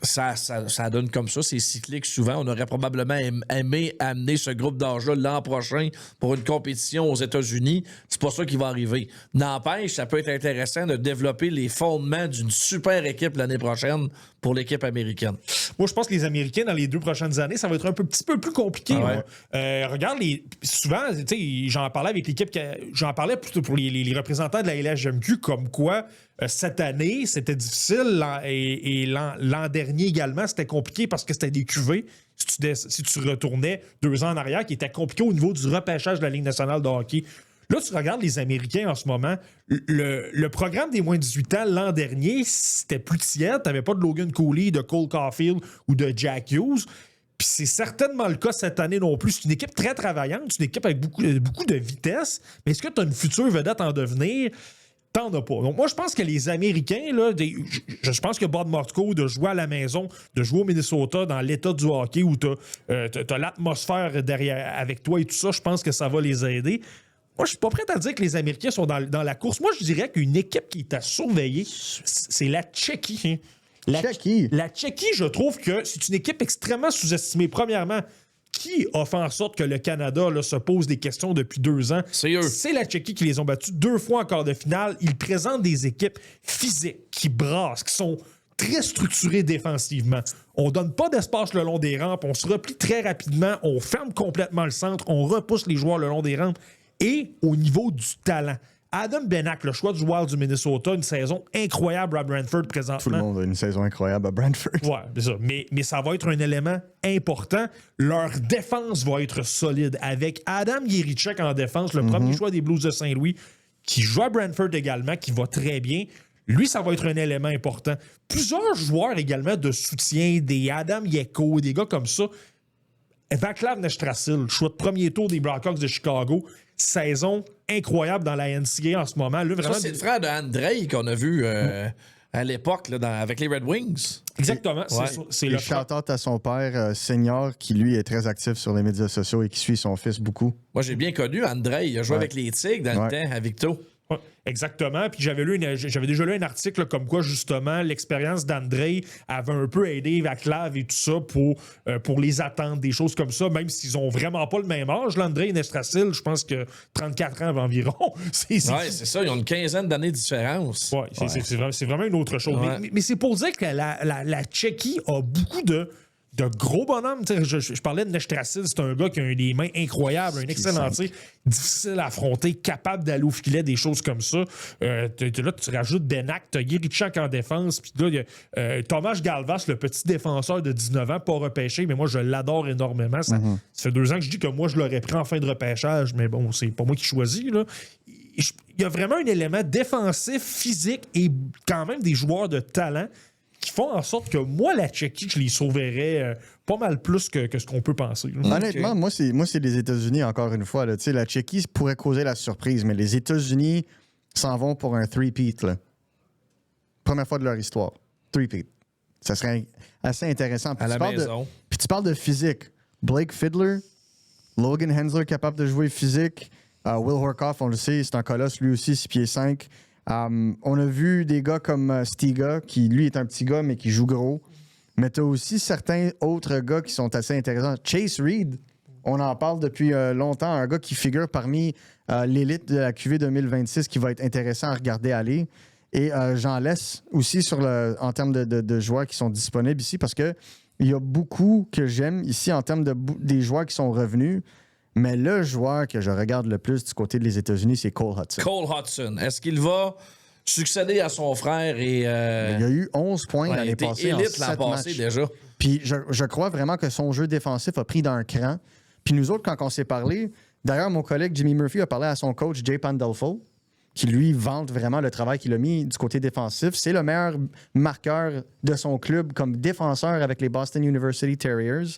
Ça donne comme ça, c'est cyclique souvent. On aurait probablement aimé amener ce groupe d'âge-là l'an prochain pour une compétition aux États-Unis. C'est pas ça qui va arriver. N'empêche, ça peut être intéressant de développer les fondements d'une super équipe l'année prochaine pour l'équipe américaine. Moi, je pense que les Américains, dans les 2 prochaines années, ça va être un petit peu plus compliqué. Ah ouais. Regarde, souvent, j'en parlais avec l'équipe, j'en parlais plutôt pour les représentants de la LHMQ, comme quoi cette année, c'était difficile et l'an dernier également, c'était compliqué parce que c'était des cuvées. Si tu retournais 2 ans en arrière, qui était compliqué au niveau du repêchage de la Ligue nationale de hockey. Là, tu regardes les Américains en ce moment, le programme des moins de 18 ans l'an dernier, c'était plus tiède. T'avais pas de Logan Cooley, de Cole Caulfield ou de Jack Hughes. Puis c'est certainement le cas cette année non plus. C'est une équipe très travaillante, c'est une équipe avec beaucoup de vitesse. Mais est-ce que tu as une future vedette en devenir? T'en as pas. Donc moi, je pense que les Américains, là, je pense que Bob Motzko, de jouer à la maison, de jouer au Minnesota, dans l'état du hockey, où t'as l'atmosphère derrière avec toi et tout ça, je pense que ça va les aider. Moi, je suis pas prêt à dire que les Américains sont dans la course. Moi, je dirais qu'une équipe qui est à surveiller, c'est la Tchéquie. La Tchéquie, je trouve que c'est une équipe extrêmement sous-estimée. Premièrement, qui a fait en sorte que le Canada là, se pose des questions depuis 2 ans? C'est eux. C'est la Tchéquie qui les ont battus 2 fois en quart de finale. Ils présentent des équipes physiques, qui brassent, qui sont très structurées défensivement. On donne pas d'espace le long des rampes, on se replie très rapidement, on ferme complètement le centre, on repousse les joueurs le long des rampes. Et au niveau du talent, Adam Benak, le choix du Wild du Minnesota, une saison incroyable à Brantford présentement. Tout le monde a une saison incroyable à Brantford. Ouais, c'est ça. Mais ça va être un élément important. Leur défense va être solide. Avec Adam Jiříček en défense, le premier choix des Blues de Saint-Louis, qui joue à Brantford également, qui va très bien. Lui, ça va être un élément important. Plusieurs joueurs également de soutien, des Adam Yeko, des gars comme ça. Vaclav Nestrasil, choix de premier tour des Blackhawks de Chicago. Saison incroyable dans la NCAA en ce moment. Là, vraiment... Ça, c'est le frère de Andrei qu'on a vu à l'époque là, avec les Red Wings. Exactement. C'est le shout-out à son père senior qui, lui, est très actif sur les médias sociaux et qui suit son fils beaucoup. Moi, j'ai bien connu Andrei. Il a joué avec les Tigres dans le temps, à Victo. Ouais, exactement. Puis j'avais déjà lu un article là, comme quoi, justement, l'expérience d'Andrei avait un peu aidé Vaclav et tout ça pour les attentes, des choses comme ça, même s'ils ont vraiment pas le même âge. L'Andrei et Nestrasil, je pense que 34 ans environ. C'est ça, ils ont une quinzaine d'années de différence. Ouais, c'est vraiment une autre chose. Ouais. Mais c'est pour dire que la Tchéquie a beaucoup de gros bonhommes. Je parlais de Nestrasil, c'est un gars qui a des mains incroyables, un excellent tir, difficile à affronter, capable d'aller au filet, des choses comme ça. Là, tu rajoutes Benak, tu as Jiříček en défense, puis là, il y a Tomáš Galvas, le petit défenseur de 19 ans, pas repêché, mais moi, je l'adore énormément. Ça fait 2 ans que je dis que moi, je l'aurais pris en fin de repêchage, mais bon, c'est pas moi qui choisis, là. Il y a vraiment un élément défensif, physique et quand même des joueurs de talent qui font en sorte que moi, la Tchéquie, je les sauverais pas mal plus que ce qu'on peut penser. Honnêtement, moi, c'est les États-Unis, encore une fois. Là. La Tchéquie pourrait causer la surprise, mais les États-Unis s'en vont pour un three-peat. Première fois de leur histoire. Three-peat. Ça serait assez intéressant. Puis à la maison. Puis tu parles de physique. Blake Fiedler, Logan Hensler capable de jouer physique. Will Horkoff, on le sait, c'est un colosse, lui aussi, 6 pieds 5. On a vu des gars comme Stiga, qui lui est un petit gars, mais qui joue gros. Mais tu as aussi certains autres gars qui sont assez intéressants. Chase Reed, on en parle depuis longtemps, un gars qui figure parmi l'élite de la QV 2026 qui va être intéressant à regarder aller. Et j'en laisse aussi en termes de joueurs qui sont disponibles ici parce qu'il y a beaucoup que j'aime ici en termes des joueurs qui sont revenus. Mais le joueur que je regarde le plus du côté des États-Unis, c'est Cole Hudson. Cole Hudson. Est-ce qu'il va succéder à son frère? Il a eu 11 points l'année passée. Il était élite l'an passé déjà. Puis je crois vraiment que son jeu défensif a pris d'un cran. Puis nous autres, quand on s'est parlé, d'ailleurs, mon collègue Jimmy Murphy a parlé à son coach Jay Pandolfo, qui lui vante vraiment le travail qu'il a mis du côté défensif. C'est le meilleur marqueur de son club comme défenseur avec les Boston University Terriers.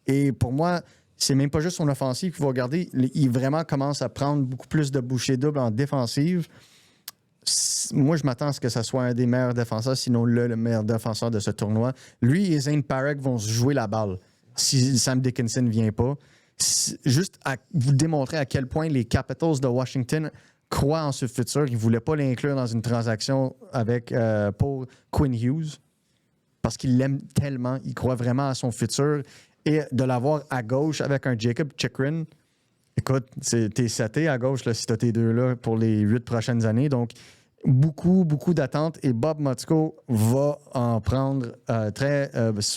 Et pour moi, c'est même pas juste son offensive qu'il faut regarder. Il vraiment commence à prendre beaucoup plus de bouchées doubles en défensive. Moi, je m'attends à ce que ça soit un des meilleurs défenseurs, sinon le meilleur défenseur de ce tournoi. Lui et Zane Parek vont se jouer la balle si Sam Dickinson ne vient pas. Juste à vous démontrer à quel point les Capitals de Washington croient en ce futur. Ils ne voulaient pas l'inclure dans une transaction avec pour Quinn Hughes parce qu'ils l'aiment tellement. Ils croient vraiment à son futur. Et de l'avoir à gauche avec un Jacob Chychrun, écoute, t'es seté à gauche là, si t'as tes deux là pour les 8 prochaines années. Donc, beaucoup d'attentes. Et Bob Motzko va en prendre très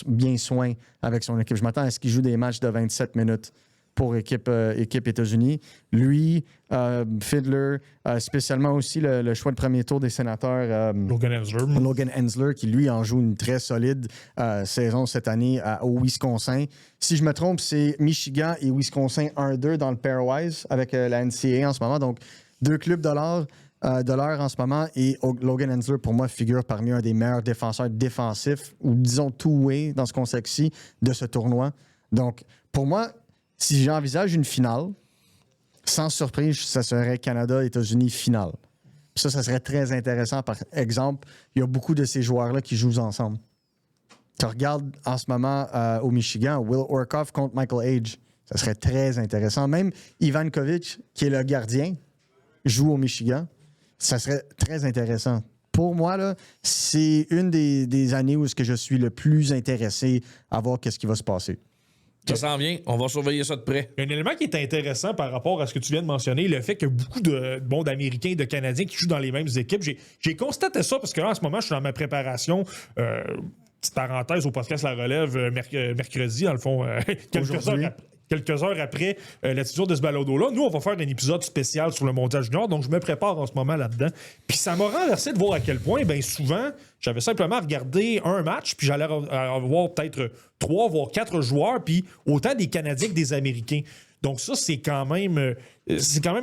bien soin avec son équipe. Je m'attends à ce qu'il joue des matchs de 27 minutes pour équipe États-Unis. Lui, Fiddler, spécialement aussi le choix de premier tour des sénateurs. Logan Hensler, qui lui en joue une très solide saison cette année au Wisconsin. Si je me trompe, c'est Michigan et Wisconsin 1-2 dans le pairwise avec la NCAA en ce moment. Donc, 2 clubs de l'heure en ce moment. Et Logan Hensler, pour moi, figure parmi un des meilleurs défenseurs défensifs, ou disons two-way dans ce contexte-ci, de ce tournoi. Donc, pour moi, si j'envisage une finale, sans surprise, ça serait Canada-États-Unis finale. Ça serait très intéressant. Par exemple, il y a beaucoup de ces joueurs-là qui jouent ensemble. Tu regardes en ce moment au Michigan, Will Orkoff contre Michael Age. Ça serait très intéressant. Même Ivan Kovic, qui est le gardien, joue au Michigan. Ça serait très intéressant. Pour moi, là, c'est une des années où je suis le plus intéressé à voir qu'est-ce qui va se passer. Ça s'en vient. On va surveiller ça de près. Un élément qui est intéressant par rapport à ce que tu viens de mentionner, le fait que beaucoup d'Américains et de Canadiens qui jouent dans les mêmes équipes, j'ai constaté ça parce que là, en ce moment, je suis dans ma préparation. Petite parenthèse au podcast La Relève mercredi, dans le fond, quelques heures après la diffusion de ce balado-là. Nous, on va faire un épisode spécial sur le Mondial Junior, donc je me prépare en ce moment là-dedans. Puis ça m'a renversé de voir à quel point, bien souvent, j'avais simplement regardé un match, puis j'allais avoir peut-être 3, voire 4 joueurs, puis autant des Canadiens que des Américains. Donc ça, c'est quand même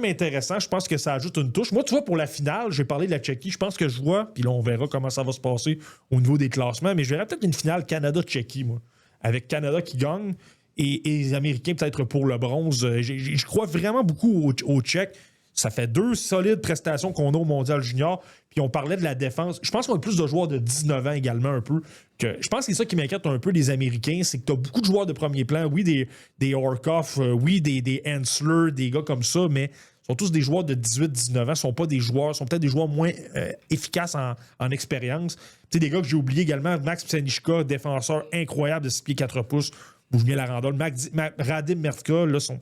intéressant. Je pense que ça ajoute une touche. Moi, tu vois, pour la finale, j'ai parlé de la Tchéquie. Je pense que je vois, puis là, on verra comment ça va se passer au niveau des classements, mais je verrais peut-être une finale Canada-Tchéquie, moi, avec Canada qui gagne et les Américains peut-être pour le bronze. Je crois vraiment beaucoup aux Tchèques. Ça fait 2 solides prestations qu'on a au Mondial Junior. Puis on parlait de la défense. Je pense qu'on a plus de joueurs de 19 ans également un peu. Je pense que c'est ça qui m'inquiète un peu des Américains, c'est que tu as beaucoup de joueurs de premier plan. Oui, des Orkoff, oui, des Hensler, des gars comme ça, mais sont tous des joueurs de 18-19 ans. Sont peut-être des joueurs moins efficaces en expérience. Tu sais, des gars que j'ai oubliés également, Max Psanichka, défenseur incroyable de 6 pieds 4 pouces. Bouge bien la randole. Radim Mertka, là, sont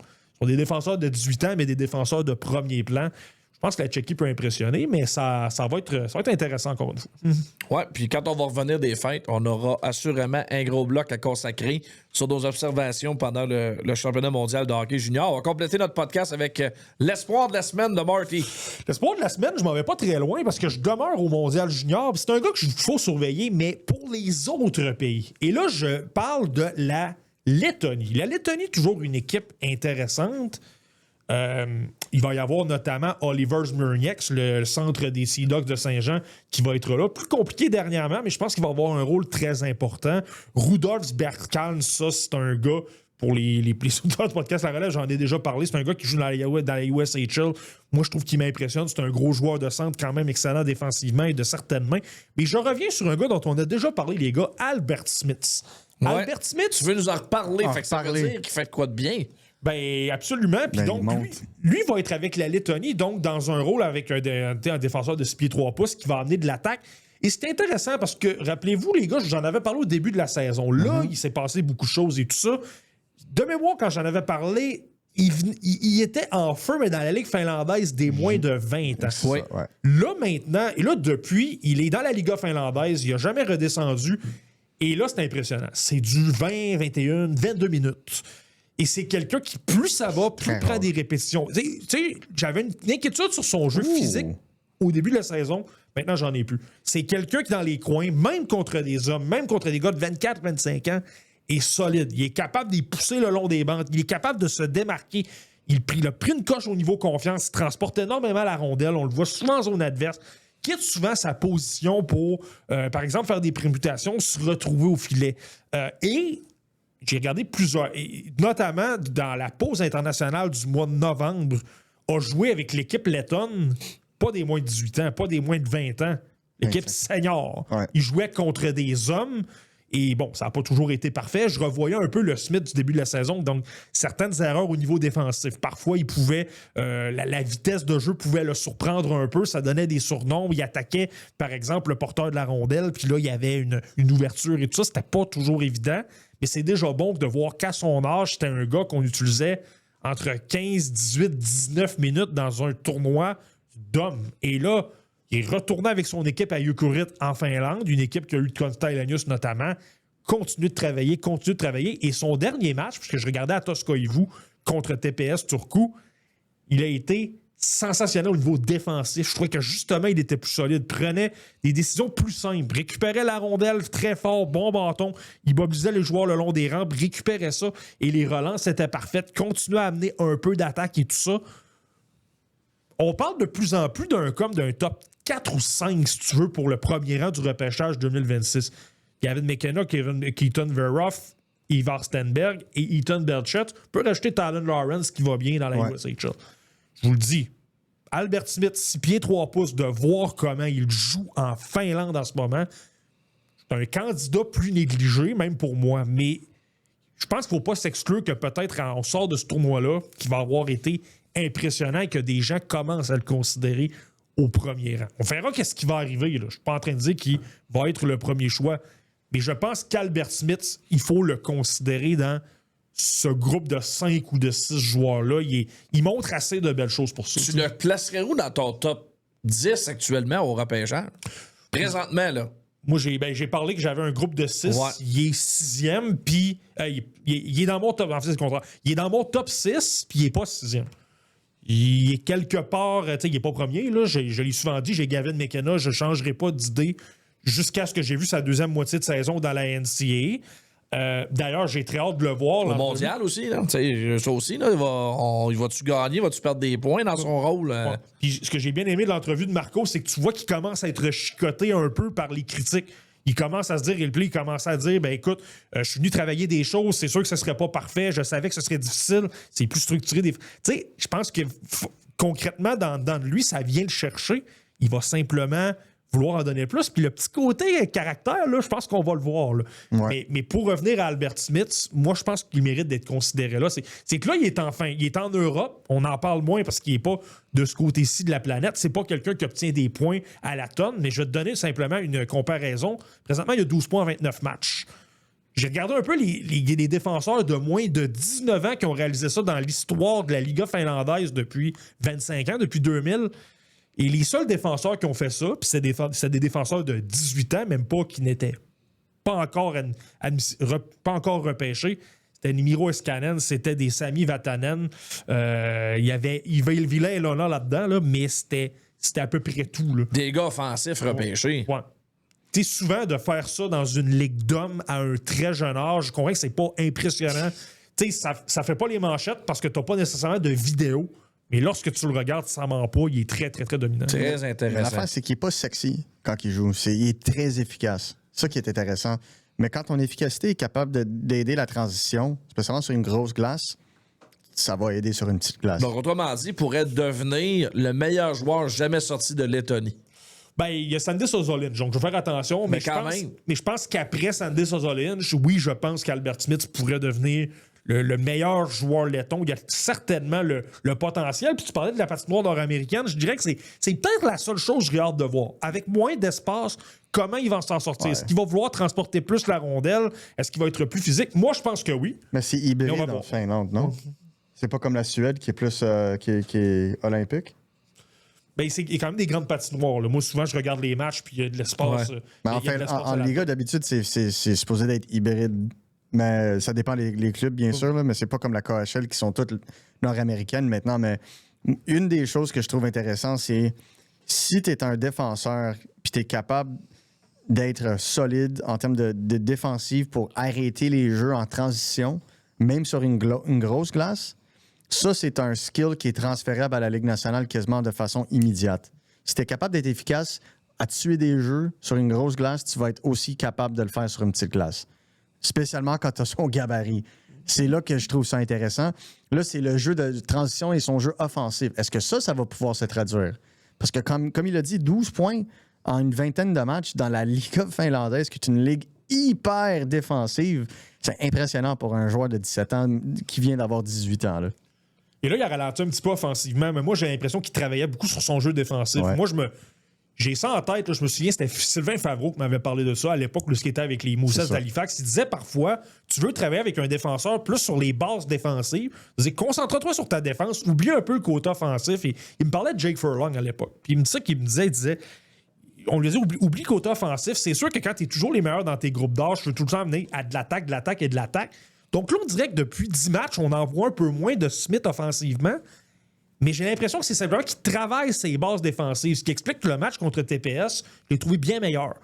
des défenseurs de 18 ans, mais des défenseurs de premier plan. Je pense que la Tchéquie peut impressionner, mais ça va être intéressant encore une fois. Ouais, puis quand on va revenir des fêtes, on aura assurément un gros bloc à consacrer sur nos observations pendant le championnat mondial de hockey junior. On va compléter notre podcast avec l'espoir de la semaine de Marty. L'espoir de la semaine, je m'en vais pas très loin parce que je demeure au mondial junior. C'est un gars qu'il faut surveiller, mais pour les autres pays. Et là, je parle de la Lettonie. La Lettonie est toujours une équipe intéressante. Il va y avoir notamment Oliver Smirnieks, le centre des Sea Dogs de Saint-Jean, qui va être là. Plus compliqué dernièrement, mais je pense qu'il va avoir un rôle très important. Rudolf Berkan, ça, c'est un gars, pour les auditeurs du podcast La Relève, j'en ai déjà parlé, c'est un gars qui joue dans la USHL. Moi, je trouve qu'il m'impressionne. C'est un gros joueur de centre, quand même excellent défensivement et de certaines mains. Mais je reviens sur un gars dont on a déjà parlé, les gars, Albert Smith. Ouais. Albert Smith... Tu veux nous en reparler? Fait que ça veut dire qu'il fait quoi de bien? Ben absolument. Puis donc, lui va être avec la Lettonie, donc dans un rôle avec un défenseur de 6 pieds 3 pouces qui va amener de l'attaque. Et c'est intéressant parce que, rappelez-vous, les gars, j'en avais parlé au début de la saison. Là, il s'est passé beaucoup de choses et tout ça. De mémoire, quand j'en avais parlé, il était en feu, mais dans la Ligue finlandaise des moins de 20 ans. Ouais. Là, maintenant, et là, depuis, il est dans la Liga finlandaise, il n'a jamais redescendu. Et là, c'est impressionnant. C'est du 20, 21, 22 minutes. Et c'est quelqu'un qui, plus ça va, plus prend des répétitions. Tu sais, j'avais une inquiétude sur son jeu physique au début de la saison. Maintenant, j'en ai plus. C'est quelqu'un qui, dans les coins, même contre des hommes, même contre des gars de 24, 25 ans, est solide. Il est capable d'y pousser le long des bandes. Il est capable de se démarquer. Il a pris une coche au niveau confiance. Il transporte énormément la rondelle. On le voit souvent en zone adverse. Quitte souvent sa position pour, par exemple, faire des prémutations, se retrouver au filet. Et j'ai regardé plusieurs, notamment dans la pause internationale du mois de novembre, a joué avec l'équipe lettonne, pas des moins de 18 ans, pas des moins de 20 ans, l'équipe senior. Ouais. Il jouait contre des hommes. Et bon, ça n'a pas toujours été parfait. Je revoyais un peu le Smith du début de la saison. Donc, certaines erreurs au niveau défensif. Parfois, il pouvait... la vitesse de jeu pouvait le surprendre un peu. Ça donnait des surnoms. Il attaquait, par exemple, le porteur de la rondelle. Puis là, il y avait une ouverture et tout ça. C'était pas toujours évident. Mais c'est déjà bon de voir qu'à son âge, c'était un gars qu'on utilisait entre 15, 18, 19 minutes dans un tournoi d'hommes. Et là... Il est retourné avec son équipe à Jukurit en Finlande, une équipe qui a eu Konsta Elenius notamment. Continue de travailler. Et son dernier match, puisque je regardais à Toskoivu, contre TPS Turku, il a été sensationnel au niveau défensif. Je trouvais que justement, il était plus solide, prenait des décisions plus simples, récupérait la rondelle très fort, bon bâton, il mobilisait les joueurs le long des rampes, récupérait ça et les relances étaient parfaites, continuait à amener un peu d'attaque et tout ça. On parle de plus en plus d'un top 4 ou 5, si tu veux, pour le premier rang du repêchage 2026. Gavin McKenna, Keaton Veroff, Ivar Stenberg et Ethan Belchet. On peut rajouter Talon Lawrence qui va bien dans la USHL. Je vous le dis, Albert Smith, 6 pieds 3 pouces, de voir comment il joue en Finlande en ce moment, c'est un candidat plus négligé, même pour moi. Mais je pense qu'il ne faut pas s'exclure que peut-être on sort de ce tournoi-là, qui va avoir été impressionnant et que des gens commencent à le considérer au premier rang. On verra qu'est-ce qui va arriver. Là. Je ne suis pas en train de dire qu'il va être le premier choix. Mais je pense qu'Albert Smith, il faut le considérer dans ce groupe de 5 ou de 6 joueurs-là. Il montre assez de belles choses pour ça. Tu le placerais où dans ton top 10 actuellement au repêchage? Présentement, là. Moi, j'ai parlé que j'avais un groupe de 6. Ouais. Il est 6e, puis il est dans mon top. En fait, c'est le contraire. Il est dans mon top 6, puis il n'est pas 6e. Il est quelque part, il n'est pas premier. Là. Je l'ai souvent dit, j'ai Gavin McKenna, je ne changerai pas d'idée jusqu'à ce que j'ai vu sa deuxième moitié de saison dans la NCAA. D'ailleurs, j'ai très hâte de le voir. Au mondial aussi, là. Ça aussi, là, il va-tu gagner, va-tu perdre des points dans son rôle? Ouais. Puis, ce que j'ai bien aimé de l'entrevue de Marco, c'est que tu vois qu'il commence à être chicoté un peu par les critiques. Il commence à se dire, il commence à dire, ben écoute, je suis venu travailler des choses, c'est sûr que ce serait pas parfait, je savais que ce serait difficile, c'est plus structuré. Tu sais, je pense que concrètement, dans lui, ça vient le chercher. Il va simplement vouloir en donner plus. Puis le petit côté caractère, là, je pense qu'on va le voir. Là. Ouais. Mais pour revenir à Albert Smith, moi, je pense qu'il mérite d'être considéré là. C'est que là, il est en Europe. On en parle moins parce qu'il n'est pas de ce côté-ci de la planète. C'est pas quelqu'un qui obtient des points à la tonne, mais je vais te donner simplement une comparaison. Présentement, il y a 12 points en 29 matchs. J'ai regardé un peu les défenseurs de moins de 19 ans qui ont réalisé ça dans l'histoire de la Liga finlandaise depuis 25 ans, depuis 2000. Et les seuls défenseurs qui ont fait ça, puis c'est des défenseurs de 18 ans, même pas qui n'étaient pas encore repêchés, c'était Nimiro Eskanen, c'était des Sami Vatanen, il y avait Yvail Villain et Lona là-dedans, là, mais c'était à peu près tout. Là. Des gars offensifs repêchés. Ouais. Tu sais, souvent, de faire ça dans une ligue d'hommes à un très jeune âge, je comprends que c'est pas impressionnant. Tu sais, ça fait pas les manchettes parce que t'as pas nécessairement de vidéo. Mais lorsque tu le regardes, ça ment pas, il est très, très, très dominant. Très intéressant. L'affaire, c'est qu'il n'est pas sexy quand il joue. Il est très efficace. C'est ça qui est intéressant. Mais quand ton efficacité est capable d'aider la transition, spécialement sur une grosse glace, ça va aider sur une petite glace. Donc, autrement dit, pourrait devenir le meilleur joueur jamais sorti de Lettonie. Ben, il y a Sandis Ozolinsh, donc je vais faire attention. Mais je pense qu'après Sandis Ozolinsh, oui, je pense qu'Albert Smith pourrait devenir le meilleur joueur letton. Il y a certainement le potentiel. Puis tu parlais de la patinoire nord-américaine. Je dirais que c'est peut-être la seule chose que j'ai hâte de voir. Avec moins d'espace, comment il va s'en sortir? Ouais. Est-ce qu'il va vouloir transporter plus la rondelle? Est-ce qu'il va être plus physique? Moi, je pense que oui. Mais c'est hybride en Finlande, non? C'est pas comme la Suède qui est plus qui est olympique? Ben, il y a quand même des grandes patinoires. Là. Moi, souvent, je regarde les matchs puis il y a de l'espace. Ouais. Mais en Liga, d'habitude, c'est supposé d'être hybride. Mais ça dépend les clubs, bien sûr, là, mais c'est pas comme la KHL qui sont toutes nord-américaines maintenant. Mais une des choses que je trouve intéressante, c'est si tu es un défenseur puis tu es capable d'être solide en termes de défensive pour arrêter les jeux en transition, même sur une grosse glace, ça, c'est un skill qui est transférable à la Ligue nationale quasiment de façon immédiate. Si tu es capable d'être efficace à tuer des jeux sur une grosse glace, tu vas être aussi capable de le faire sur une petite glace. Spécialement quand tu as son gabarit. C'est là que je trouve ça intéressant. Là, c'est le jeu de transition et son jeu offensif. Est-ce que ça va pouvoir se traduire? Parce que comme il a dit, 12 points en une vingtaine de matchs dans la Liga finlandaise, qui est une ligue hyper défensive, c'est impressionnant pour un joueur de 17 ans qui vient d'avoir 18 ans. Là. Et là, il a ralenti un petit peu offensivement, mais moi, j'ai l'impression qu'il travaillait beaucoup sur son jeu défensif. Ouais. Moi, j'ai ça en tête, là, je me souviens, c'était Sylvain Favreau qui m'avait parlé de ça à l'époque, où il était avec les Moussets d'Halifax. Il disait parfois, tu veux travailler avec un défenseur plus sur les bases défensives. Il disait, concentre-toi sur ta défense, oublie un peu le côté offensif. Et il me parlait de Jake Furlong à l'époque. Puis il me disait, on lui disait, oublie le côté offensif. C'est sûr que quand tu es toujours les meilleurs dans tes groupes d'âge, tu veux tout le temps amener à de l'attaque Donc là, on dirait que depuis 10 matchs, on en voit un peu moins de Smith offensivement. Mais j'ai l'impression que c'est simplement qu'il travaille ses bases défensives, ce qui explique que le match contre TPS, je l'ai trouvé bien meilleur.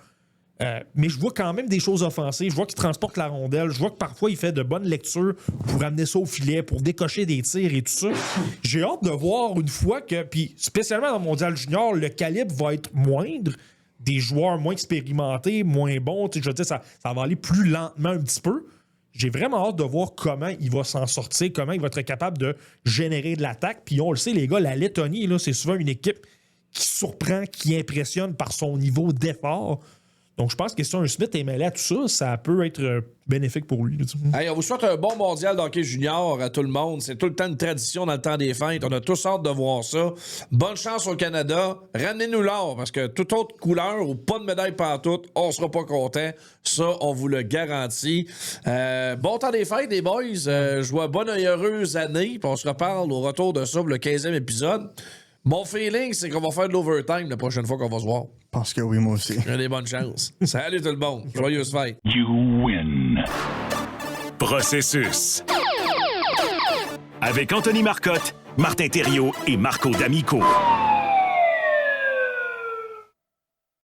Mais je vois quand même des choses offensives. Je vois qu'il transporte la rondelle. Je vois que parfois, il fait de bonnes lectures pour amener ça au filet, pour décocher des tirs et tout ça. J'ai hâte de voir une fois que, puis spécialement dans le Mondial Junior, le calibre va être moindre. Des joueurs moins expérimentés, moins bons. Je veux dire, ça va aller plus lentement un petit peu. J'ai vraiment hâte de voir comment il va s'en sortir, comment il va être capable de générer de l'attaque. Puis on le sait, les gars, la Lettonie, là, c'est souvent une équipe qui surprend, qui impressionne par son niveau d'effort. Donc, je pense que si un Smith est mêlé à tout ça, ça peut être bénéfique pour lui. Hey, on vous souhaite un bon mondial d'hockey junior à tout le monde. C'est tout le temps une tradition dans le temps des fêtes. On a tous hâte de voir ça. Bonne chance au Canada. Ramenez-nous l'or, parce que toute autre couleur ou pas de médaille pantoute, on sera pas content. Ça, on vous le garantit. Bon temps des fêtes, les boys. Je vois bonne et heureuse année. Puis on se reparle au retour de ça, le 15e épisode. Mon feeling, c'est qu'on va faire de l'overtime la prochaine fois qu'on va se voir. Je pense que oui, moi aussi. Il y a des bonnes chances. Salut tout le monde. Joyeuse fête. You win. Processus. Avec Anthony Marcotte, Martin Thériault et Marco D'Amico.